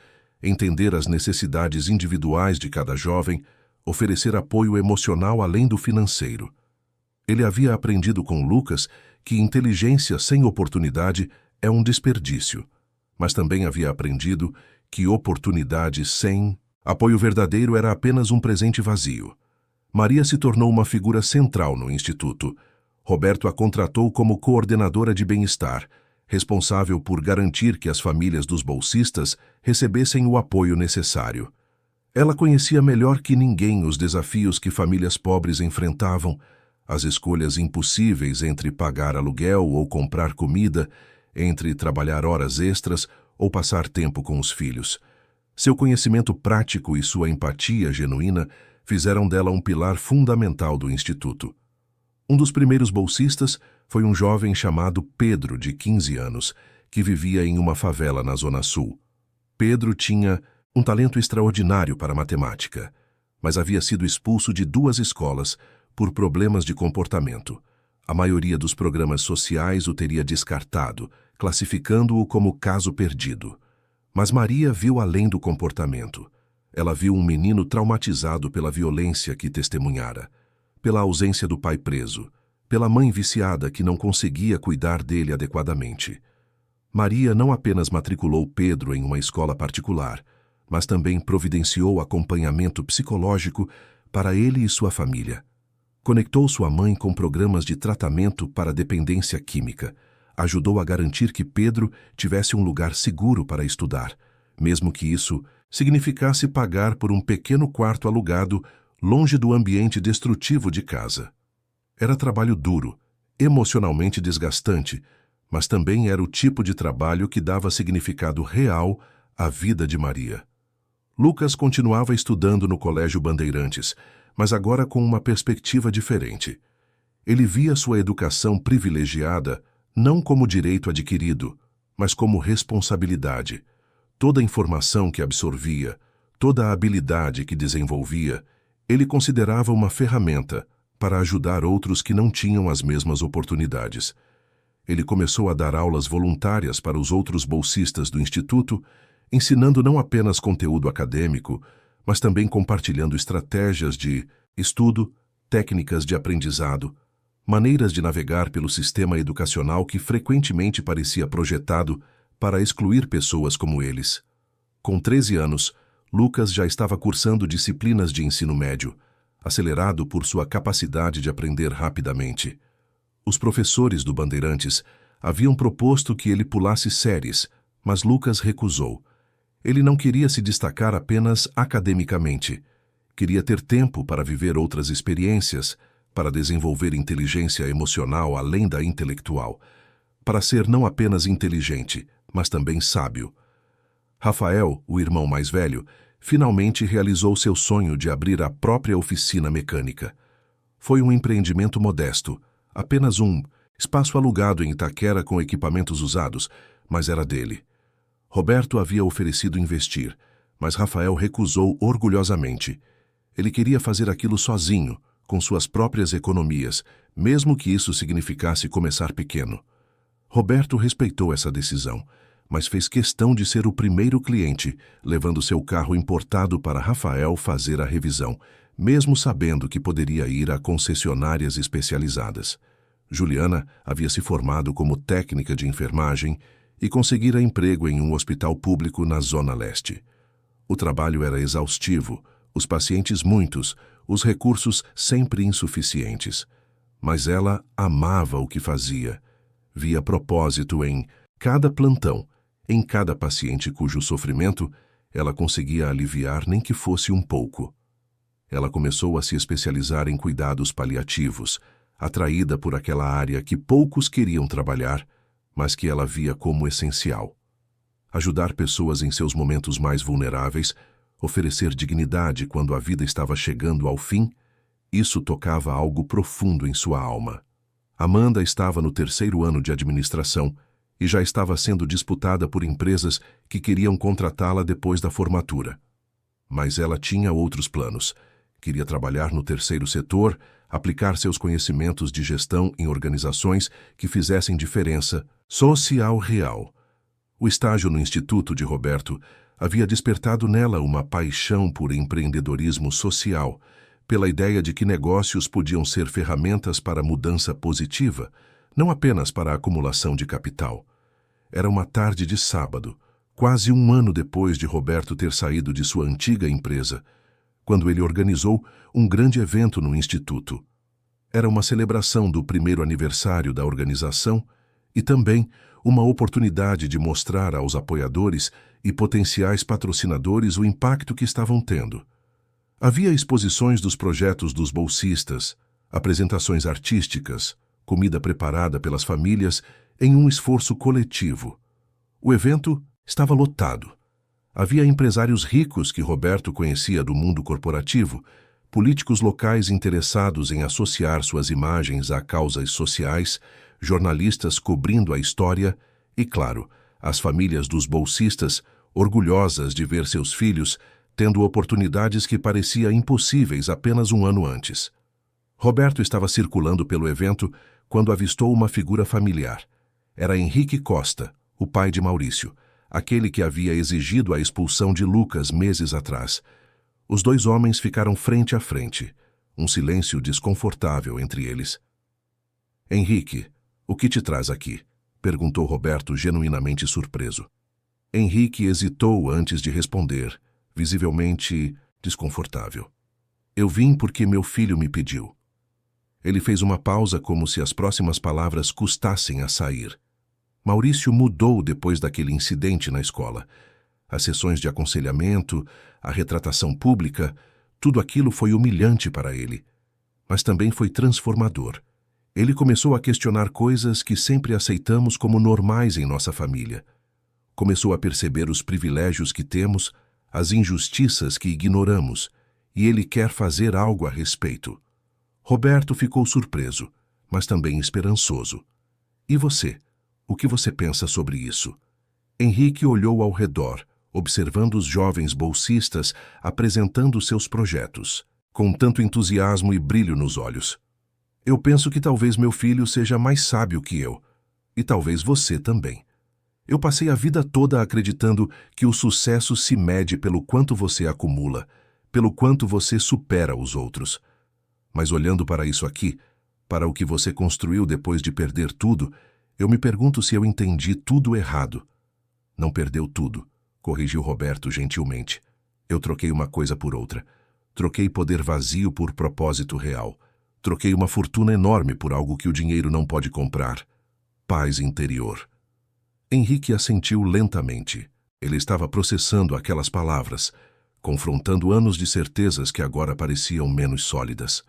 entender as necessidades individuais de cada jovem, oferecer apoio emocional além do financeiro. Ele havia aprendido com Lucas que inteligência sem oportunidade é um desperdício, mas também havia aprendido que oportunidade sem apoio verdadeiro era apenas um presente vazio. Maria se tornou uma figura central no Instituto. Roberto a contratou como coordenadora de bem-estar, responsável por garantir que as famílias dos bolsistas recebessem o apoio necessário. Ela conhecia melhor que ninguém os desafios que famílias pobres enfrentavam, as escolhas impossíveis entre pagar aluguel ou comprar comida, entre trabalhar horas extras ou passar tempo com os filhos. Seu conhecimento prático e sua empatia genuína fizeram dela um pilar fundamental do Instituto. Um dos primeiros bolsistas foi um jovem chamado Pedro, de 15 anos, que vivia em uma favela na Zona Sul. Pedro tinha um talento extraordinário para matemática, mas havia sido expulso de 2 escolas por problemas de comportamento. A maioria dos programas sociais o teria descartado, classificando-o como caso perdido. Mas Maria viu além do comportamento. Ela viu um menino traumatizado pela violência que testemunhara, pela ausência do pai preso, pela mãe viciada que não conseguia cuidar dele adequadamente. Maria não apenas matriculou Pedro em uma escola particular, mas também providenciou acompanhamento psicológico para ele e sua família. Conectou sua mãe com programas de tratamento para dependência química, ajudou a garantir que Pedro tivesse um lugar seguro para estudar, mesmo que isso significasse pagar por um pequeno quarto alugado longe do ambiente destrutivo de casa. Era trabalho duro, emocionalmente desgastante, mas também era o tipo de trabalho que dava significado real à vida de Maria. Lucas continuava estudando no Colégio Bandeirantes, mas agora com uma perspectiva diferente. Ele via sua educação privilegiada não como direito adquirido, mas como responsabilidade. Toda a informação que absorvia, toda a habilidade que desenvolvia, ele considerava uma ferramenta para ajudar outros que não tinham as mesmas oportunidades. Ele começou a dar aulas voluntárias para os outros bolsistas do Instituto, ensinando não apenas conteúdo acadêmico, mas também compartilhando estratégias de estudo, técnicas de aprendizado, maneiras de navegar pelo sistema educacional que frequentemente parecia projetado para excluir pessoas como eles. Com 13 anos, Lucas já estava cursando disciplinas de ensino médio, acelerado por sua capacidade de aprender rapidamente. Os professores do Bandeirantes haviam proposto que ele pulasse séries, mas Lucas recusou. Ele não queria se destacar apenas academicamente. Queria ter tempo para viver outras experiências, para desenvolver inteligência emocional além da intelectual, para ser não apenas inteligente, mas também sábio. Rafael, o irmão mais velho, finalmente realizou seu sonho de abrir a própria oficina mecânica. Foi um empreendimento modesto, apenas um espaço alugado em Itaquera com equipamentos usados, mas era dele. Roberto havia oferecido investir, mas Rafael recusou orgulhosamente. Ele queria fazer aquilo sozinho, com suas próprias economias, mesmo que isso significasse começar pequeno. Roberto respeitou essa decisão, mas fez questão de ser o primeiro cliente, levando seu carro importado para Rafael fazer a revisão, mesmo sabendo que poderia ir a concessionárias especializadas. Juliana havia se formado como técnica de enfermagem e conseguira emprego em um hospital público na Zona Leste. O trabalho era exaustivo, os pacientes muitos, os recursos sempre insuficientes. Mas ela amava o que fazia. Via propósito em cada plantão, em cada paciente cujo sofrimento ela conseguia aliviar nem que fosse um pouco. Ela começou a se especializar em cuidados paliativos, atraída por aquela área que poucos queriam trabalhar, mas que ela via como essencial. Ajudar pessoas em seus momentos mais vulneráveis, oferecer dignidade quando a vida estava chegando ao fim, isso tocava algo profundo em sua alma. Amanda estava no 3º ano de administração e já estava sendo disputada por empresas que queriam contratá-la depois da formatura. Mas ela tinha outros planos. Queria trabalhar no 3º setor, aplicar seus conhecimentos de gestão em organizações que fizessem diferença social real. O estágio no Instituto de Roberto havia despertado nela uma paixão por empreendedorismo social, pela ideia de que negócios podiam ser ferramentas para mudança positiva, não apenas para a acumulação de capital. Era uma tarde de sábado, quase um ano depois de Roberto ter saído de sua antiga empresa, quando ele organizou um grande evento no Instituto. Era uma celebração do primeiro aniversário da organização e também uma oportunidade de mostrar aos apoiadores e potenciais patrocinadores o impacto que estavam tendo. Havia exposições dos projetos dos bolsistas, apresentações artísticas, comida preparada pelas famílias em um esforço coletivo. O evento estava lotado. Havia empresários ricos que Roberto conhecia do mundo corporativo, políticos locais interessados em associar suas imagens a causas sociais, jornalistas cobrindo a história e, claro, as famílias dos bolsistas, orgulhosas de ver seus filhos tendo oportunidades que parecia impossíveis apenas um ano antes. Roberto estava circulando pelo evento quando avistou uma figura familiar. Era Henrique Costa, o pai de Maurício, aquele que havia exigido a expulsão de Lucas meses atrás. Os dois homens ficaram frente a frente, um silêncio desconfortável entre eles. "Henrique, o que te traz aqui?" perguntou Roberto, genuinamente surpreso. Henrique hesitou antes de responder, visivelmente desconfortável. "Eu vim porque meu filho me pediu." Ele fez uma pausa como se as próximas palavras custassem a sair. Maurício mudou depois daquele incidente na escola. As sessões de aconselhamento, a retratação pública, tudo aquilo foi humilhante para ele. Mas também foi transformador. Ele começou a questionar coisas que sempre aceitamos como normais em nossa família. Começou a perceber os privilégios que temos, as injustiças que ignoramos, e ele quer fazer algo a respeito. Roberto ficou surpreso, mas também esperançoso. "E você? O que você pensa sobre isso?" Henrique olhou ao redor, observando os jovens bolsistas apresentando seus projetos, com tanto entusiasmo e brilho nos olhos. "Eu penso que talvez meu filho seja mais sábio que eu, e talvez você também. Eu passei a vida toda acreditando que o sucesso se mede pelo quanto você acumula, pelo quanto você supera os outros. Mas olhando para isso aqui, para o que você construiu depois de perder tudo, eu me pergunto se eu entendi tudo errado." "Não perdeu tudo", corrigiu Roberto gentilmente. "Eu troquei uma coisa por outra. Troquei poder vazio por propósito real. Troquei uma fortuna enorme por algo que o dinheiro não pode comprar. Paz interior." Henrique assentiu lentamente. Ele estava processando aquelas palavras, confrontando anos de certezas que agora pareciam menos sólidas.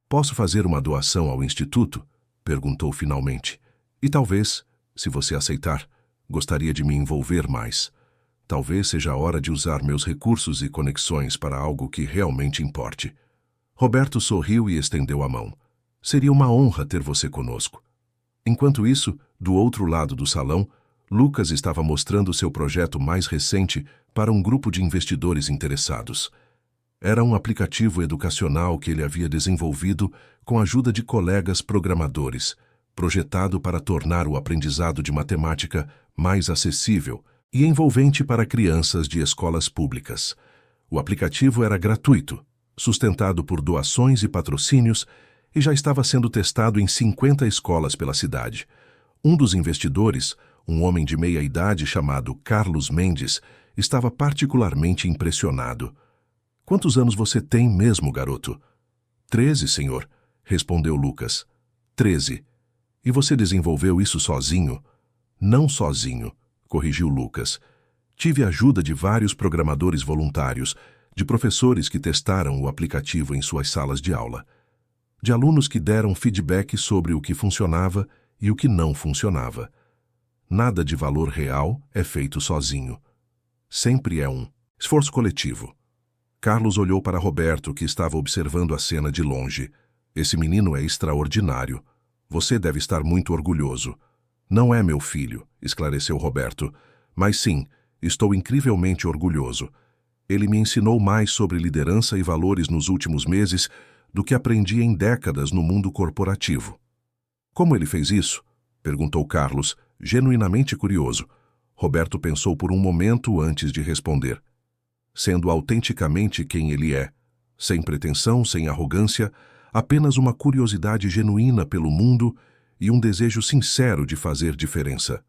"Posso fazer uma doação ao Instituto?" perguntou finalmente. "E talvez, se você aceitar, gostaria de me envolver mais. Talvez seja a hora de usar meus recursos e conexões para algo que realmente importe." Roberto sorriu e estendeu a mão. "Seria uma honra ter você conosco." Enquanto isso, do outro lado do salão, Lucas estava mostrando seu projeto mais recente para um grupo de investidores interessados. Era um aplicativo educacional que ele havia desenvolvido com a ajuda de colegas programadores, projetado para tornar o aprendizado de matemática mais acessível e envolvente para crianças de escolas públicas. O aplicativo era gratuito, sustentado por doações e patrocínios, e já estava sendo testado em 50 escolas pela cidade. Um dos investidores, um homem de meia-idade chamado Carlos Mendes, estava particularmente impressionado. "Quantos anos você tem mesmo, garoto?" 13, senhor", respondeu Lucas. 13. "E você desenvolveu isso sozinho?" "Não sozinho", corrigiu Lucas. "Tive a ajuda de vários programadores voluntários, de professores que testaram o aplicativo em suas salas de aula, de alunos que deram feedback sobre o que funcionava e o que não funcionava. Nada de valor real é feito sozinho. Sempre é um esforço coletivo." Carlos olhou para Roberto, que estava observando a cena de longe. "Esse menino é extraordinário. Você deve estar muito orgulhoso." "Não é meu filho", esclareceu Roberto, "mas sim, estou incrivelmente orgulhoso. Ele me ensinou mais sobre liderança e valores nos últimos meses do que aprendi em décadas no mundo corporativo." "Como ele fez isso?" perguntou Carlos, genuinamente curioso. Roberto pensou por um momento antes de responder. Sendo autenticamente quem ele é, sem pretensão, sem arrogância, apenas uma curiosidade genuína pelo mundo e um desejo sincero de fazer diferença.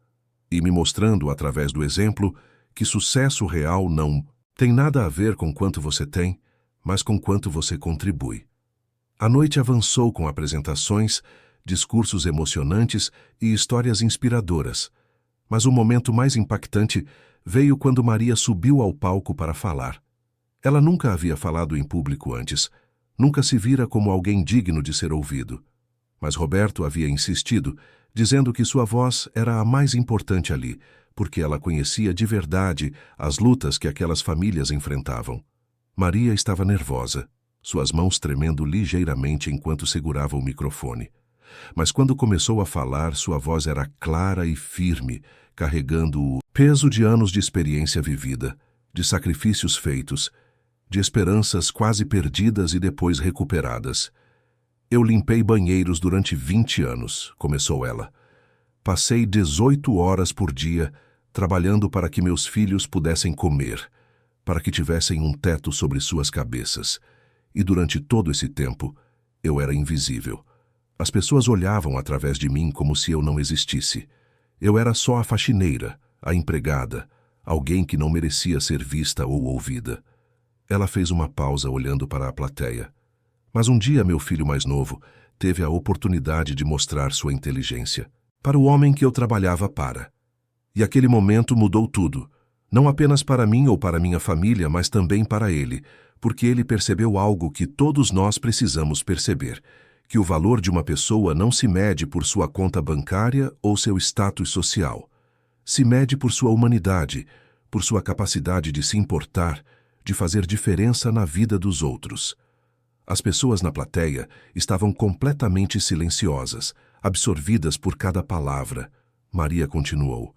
E me mostrando, através do exemplo, que sucesso real não tem nada a ver com quanto você tem, mas com quanto você contribui. A noite avançou com apresentações, discursos emocionantes e histórias inspiradoras. Mas o momento mais impactante veio quando Maria subiu ao palco para falar. Ela nunca havia falado em público antes, nunca se vira como alguém digno de ser ouvido. Mas Roberto havia insistido, dizendo que sua voz era a mais importante ali, porque ela conhecia de verdade as lutas que aquelas famílias enfrentavam. Maria estava nervosa, suas mãos tremendo ligeiramente enquanto segurava o microfone. Mas quando começou a falar, sua voz era clara e firme, carregando o peso de anos de experiência vivida, de sacrifícios feitos, de esperanças quase perdidas e depois recuperadas. Eu limpei banheiros durante 20 anos, começou ela. Passei 18 horas por dia trabalhando para que meus filhos pudessem comer, para que tivessem um teto sobre suas cabeças. E durante todo esse tempo, eu era invisível. As pessoas olhavam através de mim como se eu não existisse. Eu era só a faxineira, a empregada, alguém que não merecia ser vista ou ouvida. Ela fez uma pausa olhando para a plateia. Mas um dia meu filho mais novo teve a oportunidade de mostrar sua inteligência para o homem que eu trabalhava para. E aquele momento mudou tudo, não apenas para mim ou para minha família, mas também para ele, porque ele percebeu algo que todos nós precisamos perceber, que o valor de uma pessoa não se mede por sua conta bancária ou seu status social. Se mede por sua humanidade, por sua capacidade de se importar, de fazer diferença na vida dos outros. As pessoas na plateia estavam completamente silenciosas, absorvidas por cada palavra. Maria continuou: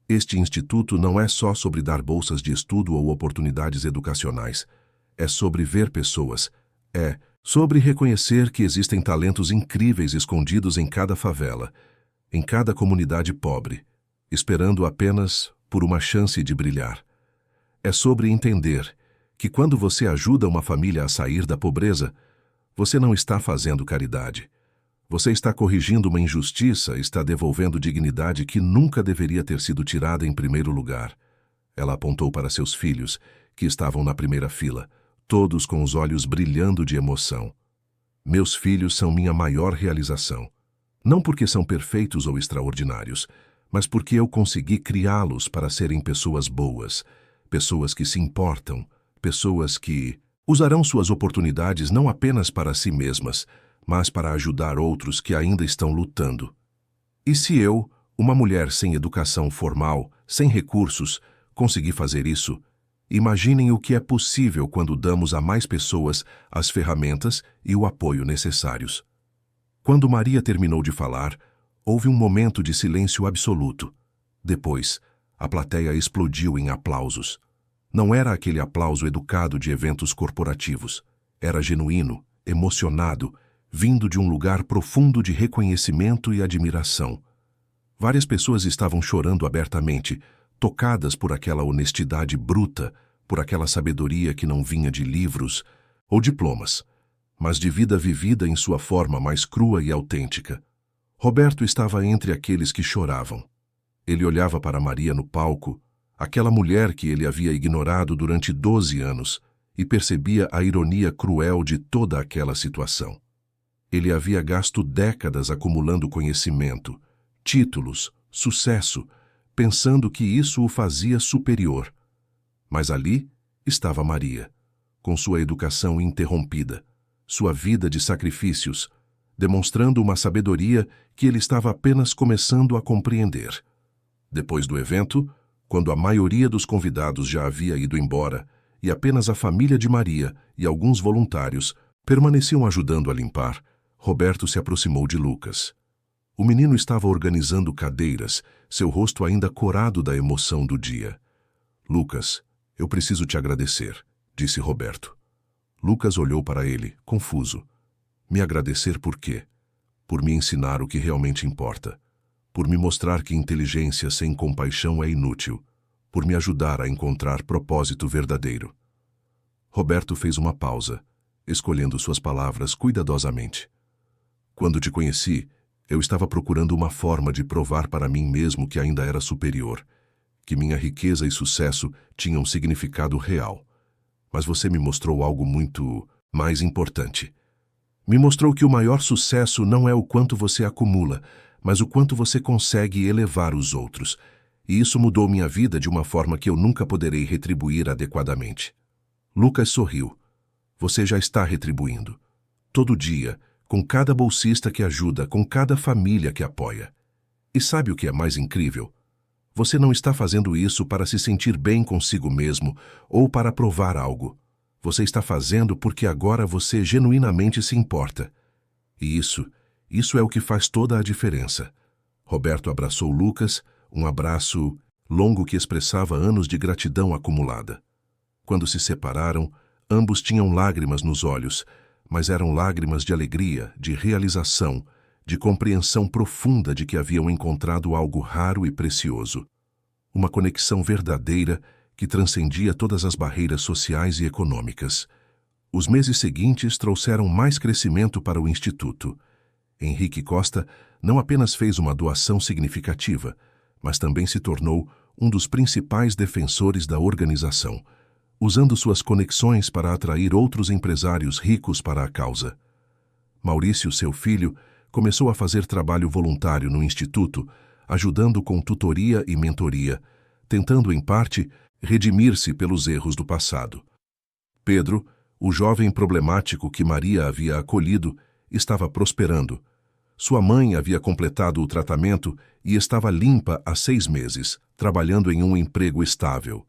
este instituto não é só sobre dar bolsas de estudo ou oportunidades educacionais. É sobre ver pessoas. É sobre reconhecer que existem talentos incríveis escondidos em cada favela, em cada comunidade pobre, esperando apenas por uma chance de brilhar. É sobre entender que quando você ajuda uma família a sair da pobreza, você não está fazendo caridade. Você está corrigindo uma injustiça, está devolvendo dignidade que nunca deveria ter sido tirada em primeiro lugar. Ela apontou para seus filhos, que estavam na primeira fila, todos com os olhos brilhando de emoção. Meus filhos são minha maior realização. Não porque são perfeitos ou extraordinários, mas porque eu consegui criá-los para serem pessoas boas, pessoas que se importam, pessoas que usarão suas oportunidades não apenas para si mesmas, mas para ajudar outros que ainda estão lutando. E se eu, uma mulher sem educação formal, sem recursos, consegui fazer isso, imaginem o que é possível quando damos a mais pessoas as ferramentas e o apoio necessários. Quando Maria terminou de falar, houve um momento de silêncio absoluto. Depois, a plateia explodiu em aplausos. Não era aquele aplauso educado de eventos corporativos. Era genuíno, emocionado, vindo de um lugar profundo de reconhecimento e admiração. Várias pessoas estavam chorando abertamente, tocadas por aquela honestidade bruta, por aquela sabedoria que não vinha de livros ou diplomas, mas de vida vivida em sua forma mais crua e autêntica. Roberto estava entre aqueles que choravam. Ele olhava para Maria no palco, aquela mulher que ele havia ignorado durante 12 anos, e percebia a ironia cruel de toda aquela situação. Ele havia gasto décadas acumulando conhecimento, títulos, sucesso, pensando que isso o fazia superior. Mas ali estava Maria, com sua educação interrompida, sua vida de sacrifícios, demonstrando uma sabedoria que ele estava apenas começando a compreender. Depois do evento, quando a maioria dos convidados já havia ido embora e apenas a família de Maria e alguns voluntários permaneciam ajudando a limpar, Roberto se aproximou de Lucas. O menino estava organizando cadeiras, seu rosto ainda corado da emoção do dia. Lucas, eu preciso te agradecer, disse Roberto. Lucas olhou para ele, confuso. Me agradecer por quê? Por me ensinar o que realmente importa. por me mostrar que inteligência sem compaixão é inútil, por me ajudar a encontrar propósito verdadeiro. Roberto fez uma pausa, escolhendo suas palavras cuidadosamente. Quando te conheci, eu estava procurando uma forma de provar para mim mesmo que ainda era superior, que minha riqueza e sucesso tinham significado real. Mas você me mostrou algo muito mais importante. Me mostrou que o maior sucesso não é o quanto você acumula, mas o quanto você consegue elevar os outros. E isso mudou minha vida de uma forma que eu nunca poderei retribuir adequadamente. Lucas sorriu. Você já está retribuindo. Todo dia, com cada bolsista que ajuda, com cada família que apoia. E sabe o que é mais incrível? Você não está fazendo isso para se sentir bem consigo mesmo ou para provar algo. Você está fazendo porque agora você genuinamente se importa. E isso é o que faz toda a diferença. Roberto abraçou Lucas, um abraço longo que expressava anos de gratidão acumulada. Quando se separaram, ambos tinham lágrimas nos olhos, mas eram lágrimas de alegria, de realização, de compreensão profunda de que haviam encontrado algo raro e precioso. Uma conexão verdadeira que transcendia todas as barreiras sociais e econômicas. Os meses seguintes trouxeram mais crescimento para o Instituto. Henrique Costa não apenas fez uma doação significativa, mas também se tornou um dos principais defensores da organização, usando suas conexões para atrair outros empresários ricos para a causa. Maurício, seu filho, começou a fazer trabalho voluntário no Instituto, ajudando com tutoria e mentoria, tentando, em parte, redimir-se pelos erros do passado. Pedro, o jovem problemático que Maria havia acolhido, estava prosperando. Sua mãe havia completado o tratamento e estava limpa há 6 meses, trabalhando em um emprego estável.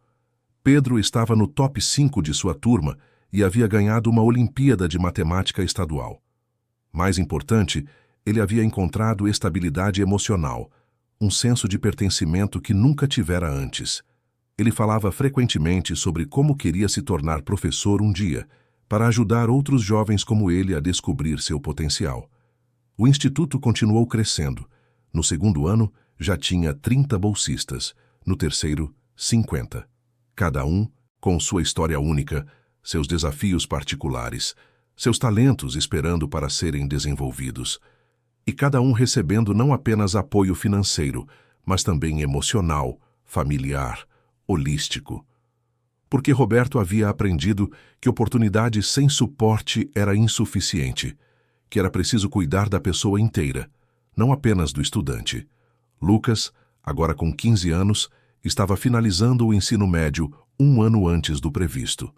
Pedro estava no top 5 de sua turma e havia ganhado uma Olimpíada de Matemática estadual. Mais importante, ele havia encontrado estabilidade emocional, um senso de pertencimento que nunca tivera antes. Ele falava frequentemente sobre como queria se tornar professor um dia, para ajudar outros jovens como ele a descobrir seu potencial. O Instituto continuou crescendo. No segundo ano, já tinha 30 bolsistas. No terceiro, 50. Cada um com sua história única, seus desafios particulares, seus talentos esperando para serem desenvolvidos. E cada um recebendo não apenas apoio financeiro, mas também emocional, familiar, holístico. Porque Roberto havia aprendido que oportunidade sem suporte era insuficiente, que era preciso cuidar da pessoa inteira, não apenas do estudante. Lucas, agora com 15 anos, estava finalizando o ensino médio 1 ano antes do previsto.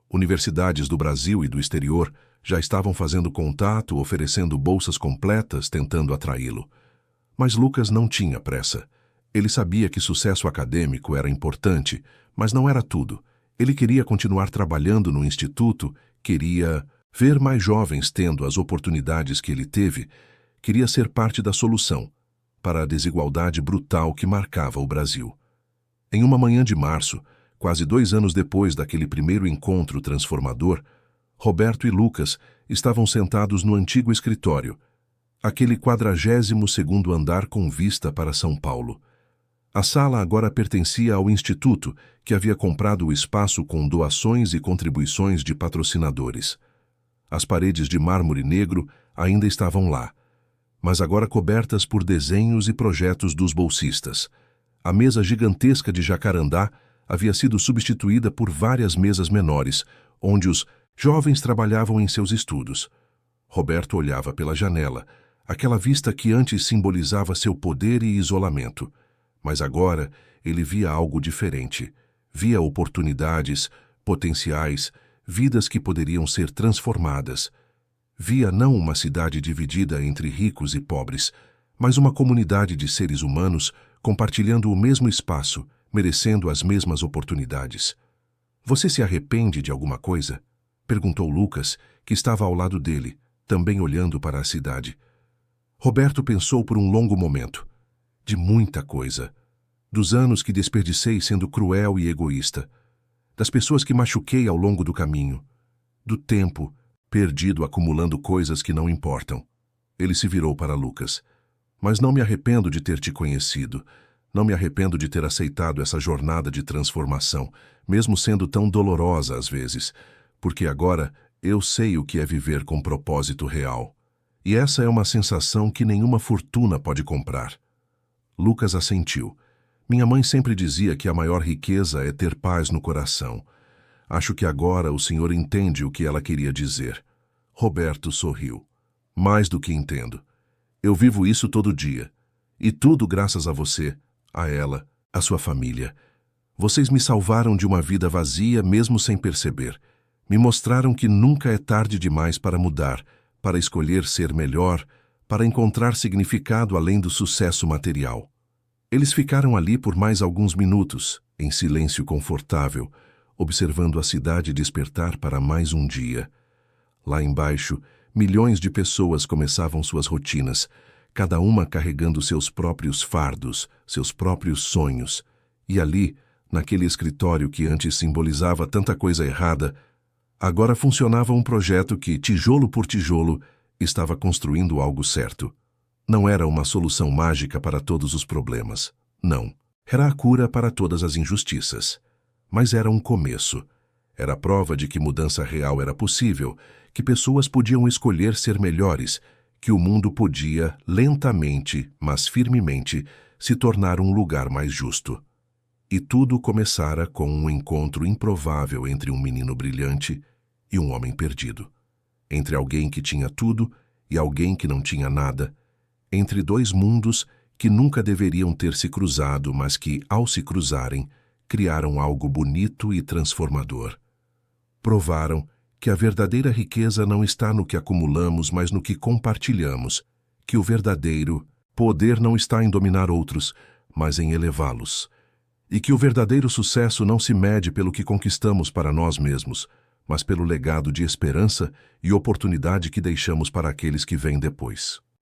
Universidades do Brasil e do exterior já estavam fazendo contato, oferecendo bolsas completas, tentando atraí-lo. Mas Lucas não tinha pressa. Ele sabia que sucesso acadêmico era importante, mas não era tudo. Ele queria continuar trabalhando no instituto, queria ver mais jovens tendo as oportunidades que ele teve, queria ser parte da solução para a desigualdade brutal que marcava o Brasil. Em uma manhã de março, quase 2 anos depois daquele primeiro encontro transformador, Roberto e Lucas estavam sentados no antigo escritório, aquele 42º andar com vista para São Paulo. A sala agora pertencia ao Instituto, que havia comprado o espaço com doações e contribuições de patrocinadores. As paredes de mármore negro ainda estavam lá, mas agora cobertas por desenhos e projetos dos bolsistas. A mesa gigantesca de jacarandá havia sido substituída por várias mesas menores, onde os jovens trabalhavam em seus estudos. Roberto olhava pela janela, aquela vista que antes simbolizava seu poder e isolamento. Mas agora ele via algo diferente. Via oportunidades, potenciais, vidas que poderiam ser transformadas. Via não uma cidade dividida entre ricos e pobres, mas uma comunidade de seres humanos compartilhando o mesmo espaço, merecendo as mesmas oportunidades. Você se arrepende de alguma coisa? Perguntou Lucas, que estava ao lado dele, também olhando para a cidade. Roberto pensou por um longo momento. De muita coisa. Dos anos que desperdicei sendo cruel e egoísta. Das pessoas que machuquei ao longo do caminho. Do tempo perdido acumulando coisas que não importam. Ele se virou para Lucas. Mas não me arrependo de ter te conhecido. Não me arrependo de ter aceitado essa jornada de transformação, mesmo sendo tão dolorosa às vezes, porque agora eu sei o que é viver com propósito real. E essa é uma sensação que nenhuma fortuna pode comprar. Lucas assentiu. Minha mãe sempre dizia que a maior riqueza é ter paz no coração. Acho que agora o senhor entende o que ela queria dizer. Roberto sorriu. Mais do que entendo. Eu vivo isso todo dia. E tudo graças a você, a ela, a sua família. Vocês me salvaram de uma vida vazia mesmo sem perceber. Me mostraram que nunca é tarde demais para mudar, para escolher ser melhor, para encontrar significado além do sucesso material. Eles ficaram ali por mais alguns minutos, em silêncio confortável, observando a cidade despertar para mais um dia. Lá embaixo, milhões de pessoas começavam suas rotinas, cada uma carregando seus próprios fardos, seus próprios sonhos. E ali, naquele escritório que antes simbolizava tanta coisa errada, agora funcionava um projeto que, tijolo por tijolo, estava construindo algo certo. Não era uma solução mágica para todos os problemas. Não. Era a cura para todas as injustiças. Mas era um começo. Era a prova de que mudança real era possível, que pessoas podiam escolher ser melhores, que o mundo podia, lentamente, mas firmemente, se tornar um lugar mais justo. E tudo começara com um encontro improvável entre um menino brilhante e um homem perdido. Entre alguém que tinha tudo e alguém que não tinha nada. Entre dois mundos que nunca deveriam ter se cruzado, mas que, ao se cruzarem, criaram algo bonito e transformador. Provaram que a verdadeira riqueza não está no que acumulamos, mas no que compartilhamos, que o verdadeiro poder não está em dominar outros, mas em elevá-los, e que o verdadeiro sucesso não se mede pelo que conquistamos para nós mesmos, mas pelo legado de esperança e oportunidade que deixamos para aqueles que vêm depois.